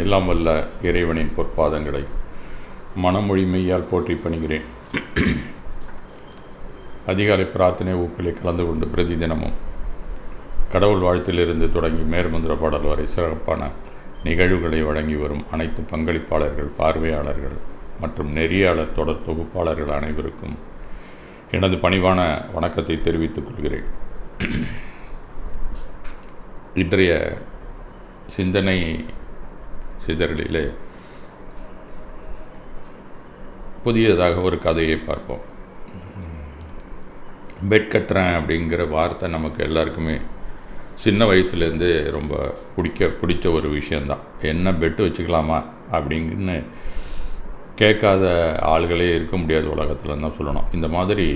எல்லாம் வல்ல இறைவனின் பொற்பாதங்களை மனமொழி மெய்யால் போற்றி பணிகிறேன். அதிகாலை பிரார்த்தனை ஊக்களை கலந்து கொண்டு பிரதி தினமும் கடவுள் வாழ்த்திலிருந்து தொடங்கி மேற்மந்திர பாடல் வரை சிறப்பான நிகழ்வுகளை வழங்கி வரும் அனைத்து பங்களிப்பாளர்கள், பார்வையாளர்கள் மற்றும் நெறியாளர் தொடர் தொகுப்பாளர்கள் அனைவருக்கும் எனது பணிவான வணக்கத்தை தெரிவித்துக் கொள்கிறேன். இன்றைய சிந்தனை சிதறலிலே புதியதாக ஒரு கதையை பார்ப்போம். பெட் கட்டுறேன் அப்படிங்கிற வார்த்தை நமக்கு எல்லாருக்குமே சின்ன வயசுலேருந்து ரொம்ப பிடிச்ச ஒரு விஷயந்தான். என்ன பெட்டு வச்சுக்கலாமா அப்படிங்கன்னு கேட்காத ஆள்களே இருக்க முடியாது உலகத்தில் தான் சொல்லணும். இந்த மாதிரி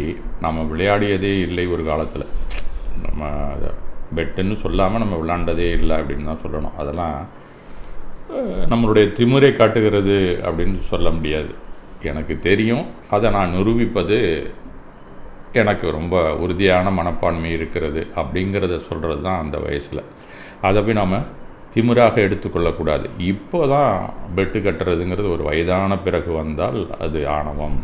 நம்ம விளையாடியதே இல்லை ஒரு காலத்தில். நம்ம பெட்டுன்னு சொல்லாமல் நம்ம விளையாண்டதே இல்லை அப்படின்னு தான் சொல்லணும். அதெல்லாம் நம்மளுடைய திமிரை காட்டுகிறது அப்படின்னு சொல்ல முடியாது. எனக்கு தெரியும், அதை நான் நிரூபிப்பது எனக்கு ரொம்ப உறுதியான மனப்பான்மை இருக்கிறது அப்படிங்கிறத சொல்கிறது தான் அந்த வயசில். அதை போய் நாம் திமிராக எடுத்துக்கொள்ளக்கூடாது. இப்போ தான் பெட்டு கட்டுறதுங்கிறது ஒரு வயதான பிறகு வந்தால் அது ஆணவம்,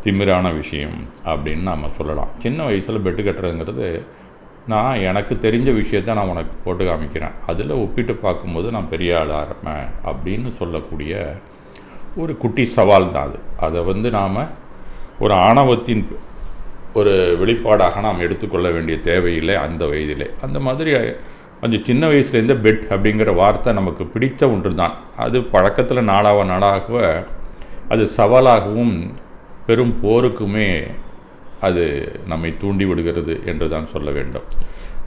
திமிரான விஷயம் அப்படின்னு நாம் சொல்லலாம். சின்ன வயசில் பெட்டு கட்டுறதுங்கிறது நான் எனக்கு தெரிஞ்ச விஷயத்தை நான் உனக்கு போட்டு காமிக்கிறேன், அதில் ஒப்பிட்டு பார்க்கும்போது நான் பெரிய ஆளாக இருப்பேன் அப்படின்னு சொல்லக்கூடிய ஒரு குட்டி சவால் தான் அது. அதை நாம் ஒரு ஆணவத்தின் ஒரு வெளிப்பாடாக நாம் எடுத்துக்கொள்ள வேண்டிய தேவையில்லை அந்த வயதிலே. அந்த மாதிரி கொஞ்சம் சின்ன வயசுலேருந்தே பெட் அப்படிங்கிற வார்த்தை நமக்கு பிடித்த ஒன்று தான். அது பழக்கத்தில் நாளாக அது சவாலாகவும் பெரும் போருக்குமே அது நம்மை தூண்டி விடுகிறது என்று தான் சொல்ல வேண்டும்.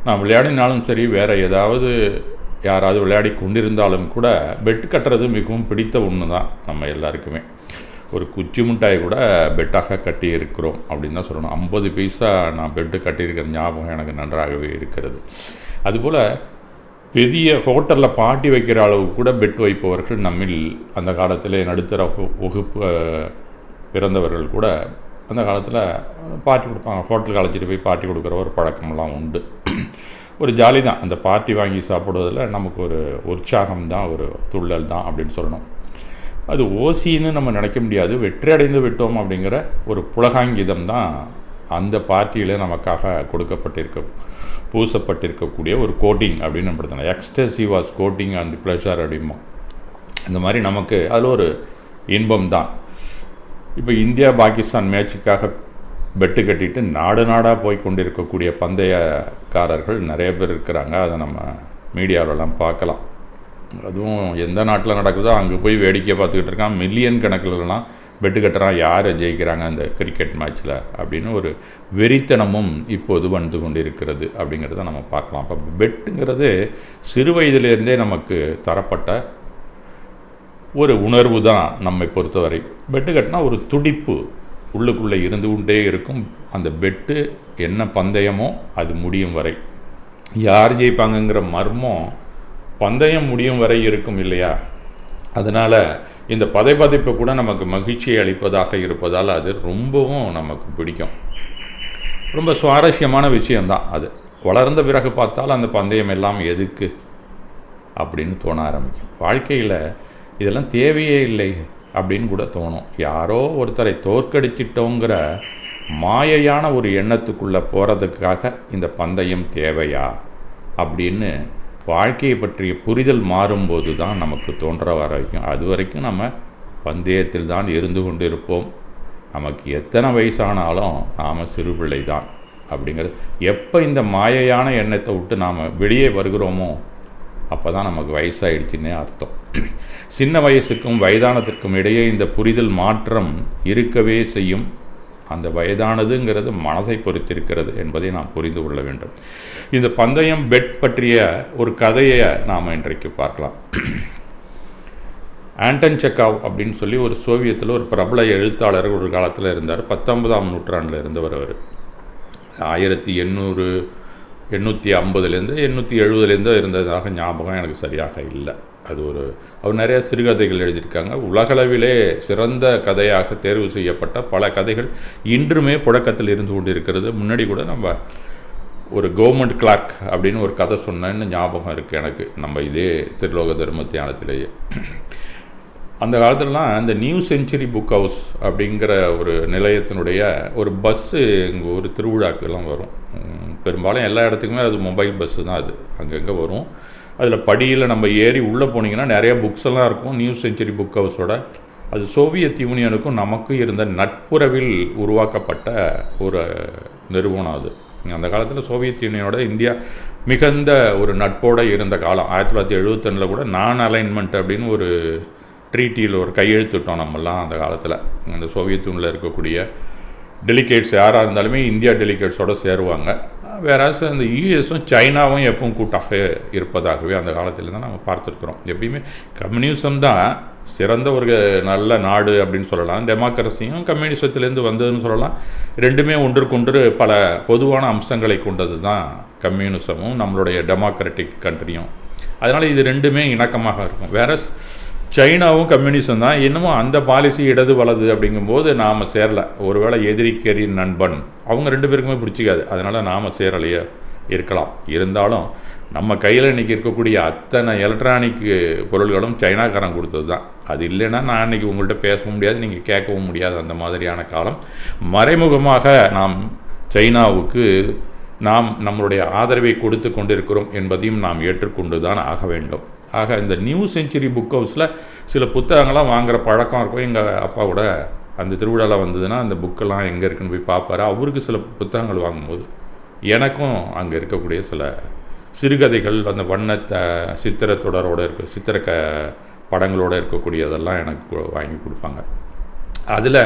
நான் விளையாடினாலும் சரி, வேறு ஏதாவது யாராவது விளையாடி கொண்டிருந்தாலும் கூட பெட் கட்டுறது மிகவும் பிடித்த ஒன்று தான் நம்ம எல்லாருக்குமே. ஒரு குச்சி மிட்டாய் கூட பெட்டாக கட்டி இருக்கிறோம் அப்படின்னு தான் சொல்லணும். 50 பைசா நான் பெட்டு கட்டியிருக்கிற ஞாபகம் எனக்கு நன்றாகவே இருக்கிறது. அதுபோல் பெரிய ஹோட்டலில் பாட்டி வைக்கிற அளவுக்கு கூட பெட் வைப்பவர்கள் நம்மில் அந்த காலத்தில் நடுத்தர வகுப்பு பிறந்தவர்கள் கூட அந்த காலத்தில் பார்ட்டி கொடுப்பாங்க. ஹோட்டலுக்கு அழைச்சிட்டு போய் பார்ட்டி கொடுக்குற ஒரு பழக்கமெல்லாம் உண்டு. ஒரு ஜாலி தான். அந்த பார்ட்டி வாங்கி சாப்பிடுவதில் நமக்கு ஒரு உற்சாகம் தான், ஒரு துள்ளல் தான் அப்படின்னு சொல்லணும். அது ஓசின்னு நம்ம நினைக்க முடியாது. வெற்றி அடைந்து விட்டோம் அப்படிங்கிற ஒரு புலகாங்கிதம் தான் அந்த பார்ட்டியில் நமக்காக பூசப்பட்டிருக்கக்கூடிய ஒரு கோட்டிங் அப்படின்னு நம்ம படுத்தணும். எக்ஸ்டசி வாஸ் கோட்டிங் அந்த ப்ளஷர் அப்படிமா. இந்த மாதிரி நமக்கு அதில் ஒரு இன்பம் தான். இப்போ இந்தியா பாகிஸ்தான் மேட்சுக்காக பெட்டு கட்டிட்டு நாடாக போய் கொண்டிருக்கக்கூடிய பந்தயக்காரர்கள் நிறைய பேர் இருக்கிறாங்க. அதை நம்ம மீடியாவிலலாம் பார்க்கலாம். அதுவும் எந்த நாட்டில் நடக்குதோ அங்கே போய் வேடிக்கை பார்த்துக்கிட்டு இருக்கான். மில்லியன் கணக்கிலலாம் பெட்டு கட்டுறான், யார் ஜெயிக்கிறாங்க அந்த கிரிக்கெட் மேட்ச்சில் அப்படின்னு ஒரு வெறித்தனமும் இப்போது வந்து கொண்டு இருக்கிறது அப்படிங்கிறத நம்ம பார்க்கலாம். அப்போ பெட்டுங்கிறது சிறு வயதிலேருந்தே நமக்கு தரப்பட்ட ஒரு உணர்வு தான். நம்மை பொறுத்தவரை பெட்டு கட்டினா ஒரு துடிப்பு உள்ளுக்குள்ளே இருந்து கொண்டே இருக்கும். அந்த பெட்டு என்ன பந்தயமோ அது முடியும் வரை, யார் ஜெயிப்பாங்கங்கிற மர்மம் பந்தயம் முடியும் வரை இருக்கும் இல்லையா? அதனால் இந்த பதைப்பதைப்பை கூட நமக்கு மகிழ்ச்சியை அளிப்பதாக இருப்பதால் அது ரொம்பவும் நமக்கு பிடிக்கும். ரொம்ப சுவாரஸ்யமான விஷயந்தான் அது. வளர்ந்த பிறகு பார்த்தால் அந்த பந்தயம் எல்லாம் எதுக்கு அப்படின்னு தோண ஆரம்பிக்கும். வாழ்க்கையில் இதெல்லாம் தேவையே இல்லை அப்படின்னு கூட தோணும். யாரோ ஒருத்தரை தோற்கடிச்சிட்டோங்கிற மாயையான ஒரு எண்ணத்துக்குள்ளே போகிறதுக்காக இந்த பந்தயம் தேவையா அப்படின்னு வாழ்க்கையை பற்றிய புரிதல் மாறும்போது தான் நமக்கு தோன்ற வரைக்கும், அது வரைக்கும் நம்ம பந்தயத்தில் தான் இருந்து கொண்டு இருப்போம். நமக்கு எத்தனை வயசானாலும் நாம் சிறுபிள்ளை தான் அப்படிங்கிறது. எப்போ இந்த மாயையான எண்ணத்தை விட்டு நாம் வெளியே வருகிறோமோ அப்போ தான் நமக்கு வயசாகிடுச்சுன்னே அர்த்தம். சின்ன வயசுக்கும் வயதானத்திற்கும் இடையே இந்த புரிதல் மாற்றம் இருக்கவே செய்யும். அந்த வயதானதுங்கிறது மனதை பொறுத்திருக்கிறது என்பதை நாம் புரிந்து கொள்ள வேண்டும். இந்த பந்தயம் பெட் பற்றிய ஒரு கதையை நாம் இன்றைக்கு பார்க்கலாம். ஆண்டன் செக்காவ் அப்படின்னு சொல்லி ஒரு சோவியத்தில் ஒரு பிரபல எழுத்தாளர் ஒரு காலத்தில் இருந்தார். 19ஆம் நூற்றாண்டில் இருந்தவர். அவர் 1850 870 இருந்ததாக ஞாபகம் எனக்கு சரியாக இல்லை. அவர் நிறைய சிறுகதைகள் எழுதியிருக்காங்க. உலகளவிலே சிறந்த கதையாக தேர்வு செய்யப்பட்ட பல கதைகள் இன்றுமே புழக்கத்தில் இருந்து கொண்டு இருக்கிறது. முன்னாடி கூட நம்ம ஒரு கவர்மெண்ட் கிளார்க் அப்படின்னு ஒரு கதை சொன்னேன்னு ஞாபகம் இருக்குது எனக்கு, நம்ம இதே திருலோக தர்மத்தியானத்திலேயே. அந்த காலத்துலலாம் இந்த நியூ செஞ்சுரி புக் ஹவுஸ் அப்படிங்கிற ஒரு நிலையத்தினுடைய ஒரு பஸ்ஸு இங்கே ஒரு திருவிழாக்கெல்லாம் வரும். பெரும்பாலும் எல்லா இடத்துக்குமே அது மொபைல் பஸ்ஸு தான், அது அங்கங்கே வரும். அதில் படியில் நம்ம ஏறி உள்ளே போனீங்கன்னா நிறையா புக்ஸ் எல்லாம் இருக்கும் நியூ செஞ்சுரி புக் ஹவுஸோட. அது சோவியத் யூனியனுக்கும் நமக்கும் இருந்த நட்புறவில் உருவாக்கப்பட்ட ஒரு நிறுவனம் அது. அந்த காலத்தில் சோவியத் யூனியனோட இந்தியா மிகுந்த ஒரு நட்போடு இருந்த காலம். 1971 கூட நான் அலைன்மெண்ட் அப்படின்னு ஒரு ட்ரீட்டியில் ஒரு கையெழுத்துட்டோம் நம்மெல்லாம் அந்த காலத்தில். அந்த சோவியத் யூனியனில் இருக்கக்கூடிய டெலிகேட்ஸ் யாராக இருந்தாலுமே இந்தியா டெலிகேட்ஸோடு சேருவாங்க. வேறாஸ் அந்த யூஎஸும் சைனாவும் எப்பவும் கூட்டாக இருப்பதாகவே அந்த காலத்தில் தான் நம்ம பார்த்துருக்குறோம். எப்படியுமே கம்யூனிசம் தான் சிறந்த ஒரு நல்ல நாடு அப்படின்னு சொல்லலாம். டெமோக்ரஸியும் கம்யூனிசத்துலேருந்து வந்ததுன்னு சொல்லலாம். ரெண்டுமே ஒன்றுக்கொன்று பல பொதுவான அம்சங்களை கொண்டது தான் கம்யூனிசமும் நம்மளுடைய டெமோக்ராட்டிக் கண்ட்ரியும். அதனால் இது ரெண்டுமே இணக்கமாக இருக்கும். வேறஸ் சைனாவும் கம்யூனிசம் தான், இன்னமும் அந்த பாலிசி இடது வலது அப்படிங்கும்போது நாம் சேரலை. ஒருவேளை எதிரிக்கரின் நண்பன் அவங்க 2 பேருக்குமே பிடிச்சிக்காது, அதனால் நாம் சேரலையே இருக்கலாம். இருந்தாலும் நம்ம கையில் இன்றைக்கி இருக்கக்கூடிய அத்தனை எலக்ட்ரானிக் பொருள்களும் சைனாக்காரன் கொடுத்தது தான். அது இல்லைன்னா நான் இன்றைக்கி உங்கள்கிட்ட பேசவும் முடியாது, நீங்கள் கேட்கவும் முடியாது. அந்த மாதிரியான காலம். மறைமுகமாக நாம் சைனாவுக்கு நம்மளுடைய ஆதரவை கொடுத்து கொண்டிருக்கிறோம் என்பதையும் நாம் ஏற்றுக்கொண்டு தான் ஆக வேண்டும். ஆக இந்த நியூ செஞ்சுரி புக் ஹவுஸில் சில புத்தகங்கள்லாம் வாங்குகிற பழக்கம் இருக்கும். எங்கள் அப்பா கூட அந்த திருவிழாவில் வந்ததுன்னா அந்த புக்கெல்லாம் எங்கே இருக்குன்னு போய் பார்ப்பார். அவருக்கு சில புத்தகங்கள் வாங்கும்போது எனக்கும் அங்கே இருக்கக்கூடிய சில சிறுகதைகள், அந்த வண்ண சித்திர தொடரோடு சித்திர படங்களோடு இருக்கக்கூடியதெல்லாம் எனக்கு வாங்கி கொடுப்பாங்க. அதில்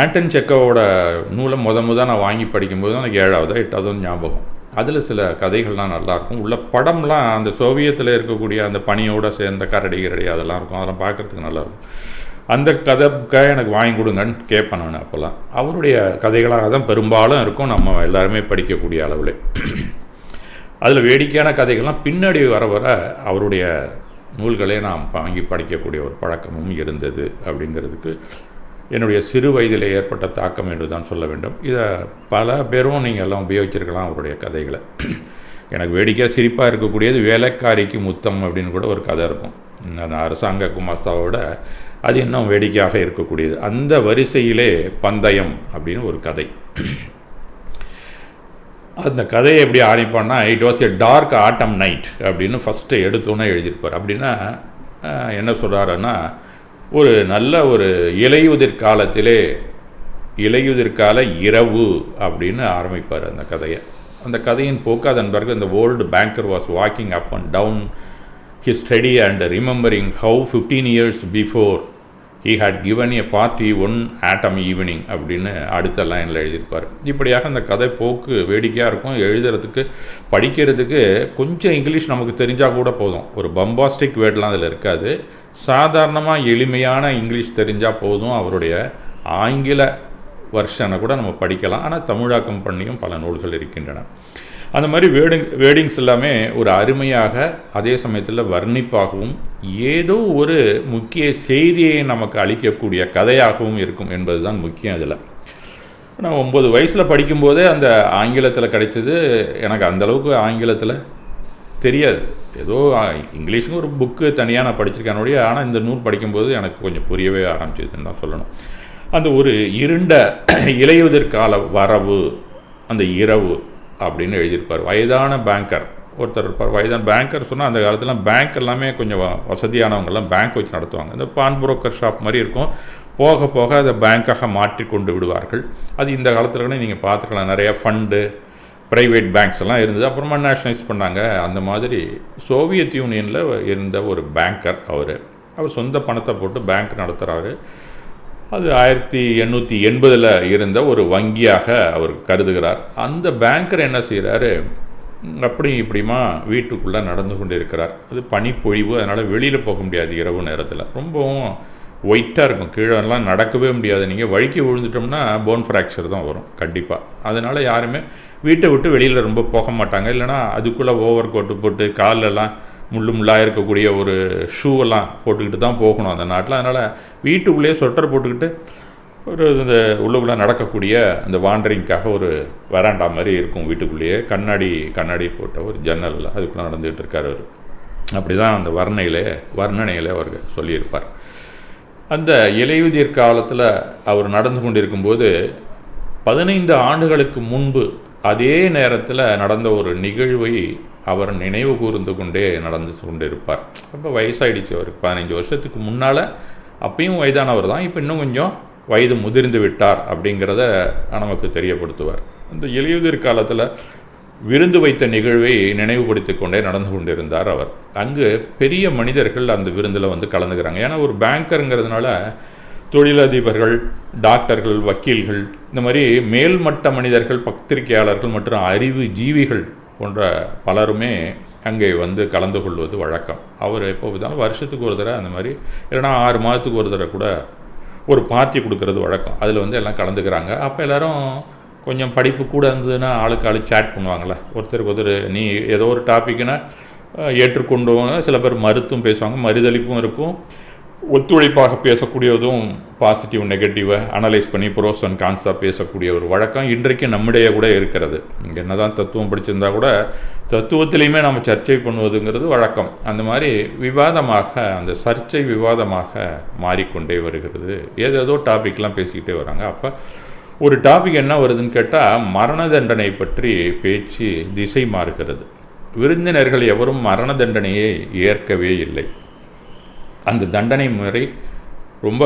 ஆண்டன் செக்கோவோட நூலை நான் வாங்கி படிக்கும்போது எனக்கு 7வது 8வது ஞாபகம். அதில் சில கதைகள்லாம் நல்லாயிருக்கும். உள்ள படம்லாம் அந்த சோவியத்தில் இருக்கக்கூடிய அந்த பனியோடு சேர்ந்த கரடி அதெல்லாம் இருக்கும். அதெல்லாம் பார்க்குறதுக்கு நல்லாயிருக்கும். அந்த கதைக்காக எனக்கு வாங்கி கொடுங்கன்னு கேட்பேன் நான். அப்போல்லாம் அவருடைய கதைகளாக தான் பெரும்பாலும் இருக்கும், நம்ம எல்லாருமே படிக்கக்கூடிய அளவில். அதில் வேடிக்கையான கதைகள்லாம் பின்னாடி வர அவருடைய நூல்களே நாம் வாங்கி படிக்கக்கூடிய ஒரு பழக்கமும் இருந்தது. அப்படிங்கிறதுக்கு என்னுடைய சிறு வயதில் ஏற்பட்ட தாக்கம் என்று தான் சொல்ல வேண்டும். இதை பல பேரும் நீங்கள் எல்லாம் உபயோகிச்சிருக்கலாம் அவருடைய கதைகளை. எனக்கு வேடிக்கையாக சிரிப்பாக இருக்கக்கூடியது வேலைக்காரிக்கு முத்தம் அப்படின்னு கூட ஒரு கதை இருக்கும். அந்த அரசாங்க குமாஸ்தாவோட அது இன்னும் வேடிக்கையாக இருக்கக்கூடியது. அந்த வரிசையிலே பந்தயம் அப்படின்னு ஒரு கதை. அந்த கதையை எப்படி ஆரம்பிப்பான்னா, it was a dark autumn night அப்படின்னு ஃபஸ்ட்டு எடுத்தோன்னே எழுதியிருப்பார். அப்படின்னா என்ன சொல்கிறாருன்னா, ஒரு நல்ல ஒரு இலையுதிர்கால இரவு அப்படின்னு ஆரம்பிப்பார் அந்த கதையை. அந்த கதையின் போக்கு அதன் பிறகு அந்த old banker was walking up and down his study and remembering how 15 years before he had given a party one atom evening அப்படின்னு அடுத்த லைனில் எழுதியிருப்பார். இப்படியாக அந்த கதை போக்கு வேடிக்கையாக இருக்கும். எழுதுறதுக்கு படிக்கிறதுக்கு கொஞ்சம் இங்கிலீஷ் நமக்கு தெரிஞ்சால் கூட போதும். ஒரு பம்பாஸ்டிக் வேர்ட்லாம் அதில் இருக்காது. சாதாரணமாக எளிமையான இங்கிலீஷ் தெரிஞ்சால் போதும். அவருடைய ஆங்கில வருஷனை கூட நம்ம படிக்கலாம். ஆனால் தமிழாக்கம் பண்ணியும் பல நூல்கள் இருக்கின்றன. அந்த மாதிரி வேர்டிங்ஸ் எல்லாமே ஒரு அருமையாக, அதே சமயத்தில் வர்ணிப்பாகவும், ஏதோ ஒரு முக்கிய செய்தியை நமக்கு அளிக்கக்கூடிய கதையாகவும் இருக்கும் என்பது தான் முக்கியம். இதில் நான் 9 வயசில் படிக்கும்போதே அந்த ஆங்கிலத்தில் கிடைச்சது. எனக்கு அந்தளவுக்கு ஆங்கிலத்தில் தெரியாது. ஏதோ இங்கிலீஷுக்கு ஒரு புக்கு தனியாக நான் படிச்சிருக்கேனுடைய. ஆனால் இந்த நூல் படிக்கும்போது எனக்கு கொஞ்சம் புரியவே ஆரம்பிச்சதுன்னு தான் சொல்லணும். அந்த ஒரு இருண்ட இலையுதிர்கால வரவு, அந்த இரவு அப்படின்னு எழுதியிருப்பார். வயதான பேங்கர் ஒருத்தர் இருப்பார். வயதான பேங்கர் சொன்னால் அந்த காலத்தில் பேங்க் எல்லாமே கொஞ்சம் வசதியானவங்கெல்லாம் பேங்க் வச்சு நடத்துவாங்க. இந்த பான் புரோக்கர் ஷாப் மாதிரி இருக்கும். போக போக அதை பேங்காக மாற்றி கொண்டு விடுவார்கள். அது இந்த காலத்தில் கூட நீங்கள் பார்த்துக்கலாம். நிறையா ஃபண்டு, ப்ரைவேட் பேங்க்ஸ் எல்லாம் இருந்தது. அப்புறமா நேஷ்னலைஸ் பண்ணாங்க. அந்த மாதிரி சோவியத் யூனியனில் இருந்த ஒரு பேங்கர் அவர் சொந்த பணத்தை போட்டு பேங்க் நடத்துகிறாரு. அது 1880 இருந்த ஒரு வங்கியாக அவர் கருதுகிறார். அந்த பேங்கர் என்ன செய்கிறாரு, அப்படி இப்படிமா வீட்டுக்குள்ளே நடந்து கொண்டு இருக்கிறார். அது பனிப்பொழிவு, அதனால் வெளியில் போக முடியாது இரவு நேரத்தில். ரொம்பவும் ஒயிட்டாக இருக்கும். கீழெல்லாம் நடக்கவே முடியாது. நீங்கள் வழுக்கி விழுந்துட்டோம்னா போன் ஃப்ராக்சர் தான் வரும் கண்டிப்பாக. அதனால் யாருமே வீட்டை விட்டு வெளியில் ரொம்ப போக மாட்டாங்க. இல்லைனா அதுக்குள்ளே ஓவர் கோட்டு போட்டு காலெல்லாம் முள்ளாக இருக்கக்கூடிய ஒரு ஷூவெல்லாம் போட்டுக்கிட்டு தான் போகணும் அந்த நாட்டில். அதனால் வீட்டுக்குள்ளேயே ஸ்வெட்டர் போட்டுக்கிட்டு ஒரு இந்த உள்ளுக்குள்ளே நடக்கக்கூடிய அந்த வாண்டரிங்காக ஒரு வராண்டா மாதிரி இருக்கும் வீட்டுக்குள்ளேயே, கண்ணாடி போட்ட ஒரு ஜன்னல், அதுக்குள்ளே நடந்துகிட்டு இருக்கார் அவர். அப்படி தான் அந்த வர்ணனையில் அவர் சொல்லியிருப்பார். அந்த இலையுதிர் காலத்தில் அவர் நடந்து கொண்டிருக்கும்போது 15 ஆண்டுகளுக்கு முன்பு அதே நேரத்தில் நடந்த ஒரு நிகழ்வை அவர் நினைவு கூர்ந்து கொண்டே நடந்து கொண்டிருப்பார். அப்போ வயசாகிடுச்சு அவருக்கு, 15 வருஷத்துக்கு முன்னால். அப்பயும் வயதானவர் தான், இப்போ இன்னும் கொஞ்சம் வயது முதிர்ந்து விட்டார் அப்படிங்கிறத நமக்கு தெரியப்படுத்துவார். அந்த இலையுதிர் காலத்தில் விருந்து வைத்த நிகழ்வை நினைவுபடுத்தி கொண்டே நடந்து கொண்டிருந்தார் அவர். அங்கு பெரிய மனிதர்கள் அந்த விருந்தில் வந்து கலந்துக்கிறாங்க. ஏன்னா ஒரு பேங்கருங்கிறதுனால தொழிலதிபர்கள், டாக்டர்கள், வக்கீல்கள், இந்த மாதிரி மேல்மட்ட மனிதர்கள், பத்திரிகையாளர்கள் மற்றும் அறிவு ஜீவிகள் போன்ற பலருமே அங்கே வந்து கலந்து கொள்வது வழக்கம். அவர் எப்போ பார்த்தாலும் வருஷத்துக்கு ஒரு தடவை அந்த மாதிரி, இல்லைனா 6 மாதத்துக்கு ஒரு தடவை கூட ஒரு பார்ட்டி கொடுக்கறது வழக்கம். அதில் வந்து எல்லாம் கலந்துக்கிறாங்க. அப்போ எல்லோரும் கொஞ்சம் படிப்பு கூட இருந்ததுன்னா ஆளுக்கு சேட் பண்ணுவாங்கள்ல, ஒருத்தருக்கு ஒருத்தர். நீ ஏதோ ஒரு டாப்பிக்குன்னா ஏற்றுக்கொண்டுவாங்க, சில பேர் மறுத்தும் பேசுவாங்க, மறுதளிப்பும் இருக்கும். ஒத்துழைப்பாக பேசக்கூடியதும் பாசிட்டிவ் நெகட்டிவை அனலைஸ் பண்ணி ப்ரோஸ் அண்ட் கான்ஸாக பேசக்கூடிய ஒரு வழக்கம் இன்றைக்கு நம்மிடையே கூட இருக்கிறது. இங்கே என்ன தான் தத்துவம் படிச்சிருந்தா கூட தத்துவத்திலையுமே நம்ம சர்ச்சை பண்ணுவதுங்கிறது வழக்கம். அந்த மாதிரி விவாதமாக, அந்த சர்ச்சை விவாதமாக மாறிக்கொண்டே வருகிறது. ஏதேதோ டாபிக்லாம் பேசிக்கிட்டே வராங்க. அப்போ ஒரு டாபிக் என்ன வருதுன்னு கேட்டால், மரண தண்டனை பற்றி பேச்சு திசை மாறுகிறது. விருந்தினர்கள் எவரும் மரண தண்டனையை ஏற்கவே இல்லை. அந்த தண்டனை முறை ரொம்ப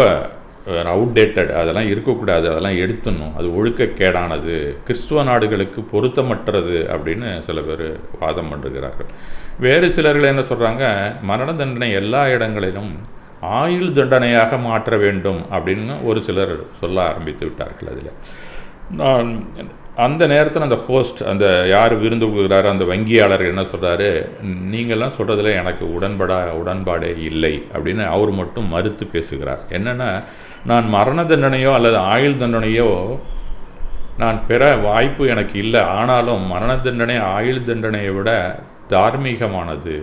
அவுடேட்டட், அதெல்லாம் இருக்கக்கூடாது, அதெல்லாம் எடுத்துடணும், அது ஒழுக்கக்கேடானது, கிறிஸ்துவ நாடுகளுக்கு பொருத்தமற்றது அப்படின்னு சில பேர் வாதம் பண்ணுகிறார்கள். வேறு சிலர்கள் என்ன சொல்கிறாங்க, மரண தண்டனை எல்லா இடங்களிலும் ஆயுள் தண்டனையாக மாற்ற வேண்டும் அப்படின்னு ஒரு சிலர் சொல்ல ஆரம்பித்து விட்டார்கள். அதில் நான் அந்த நேரத்தில் அந்த ஹோஸ்ட், அந்த யார் விருந்து கொடுக்குறாரு அந்த வங்கியாளர் என்ன சொல்கிறாரு, நீங்கள்லாம் சொல்கிறதுல எனக்கு உடன்பாடே இல்லை அப்படின்னு அவர் மட்டும் மறுத்து பேசுகிறார். என்னென்னா, நான் மரண தண்டனையோ அல்லது ஆயுள் தண்டனையோ நான் பெற வாய்ப்பு எனக்கு இல்லை, ஆனாலும் மரண தண்டனை ஆயுள் தண்டனையை விட தார்மீகமானது,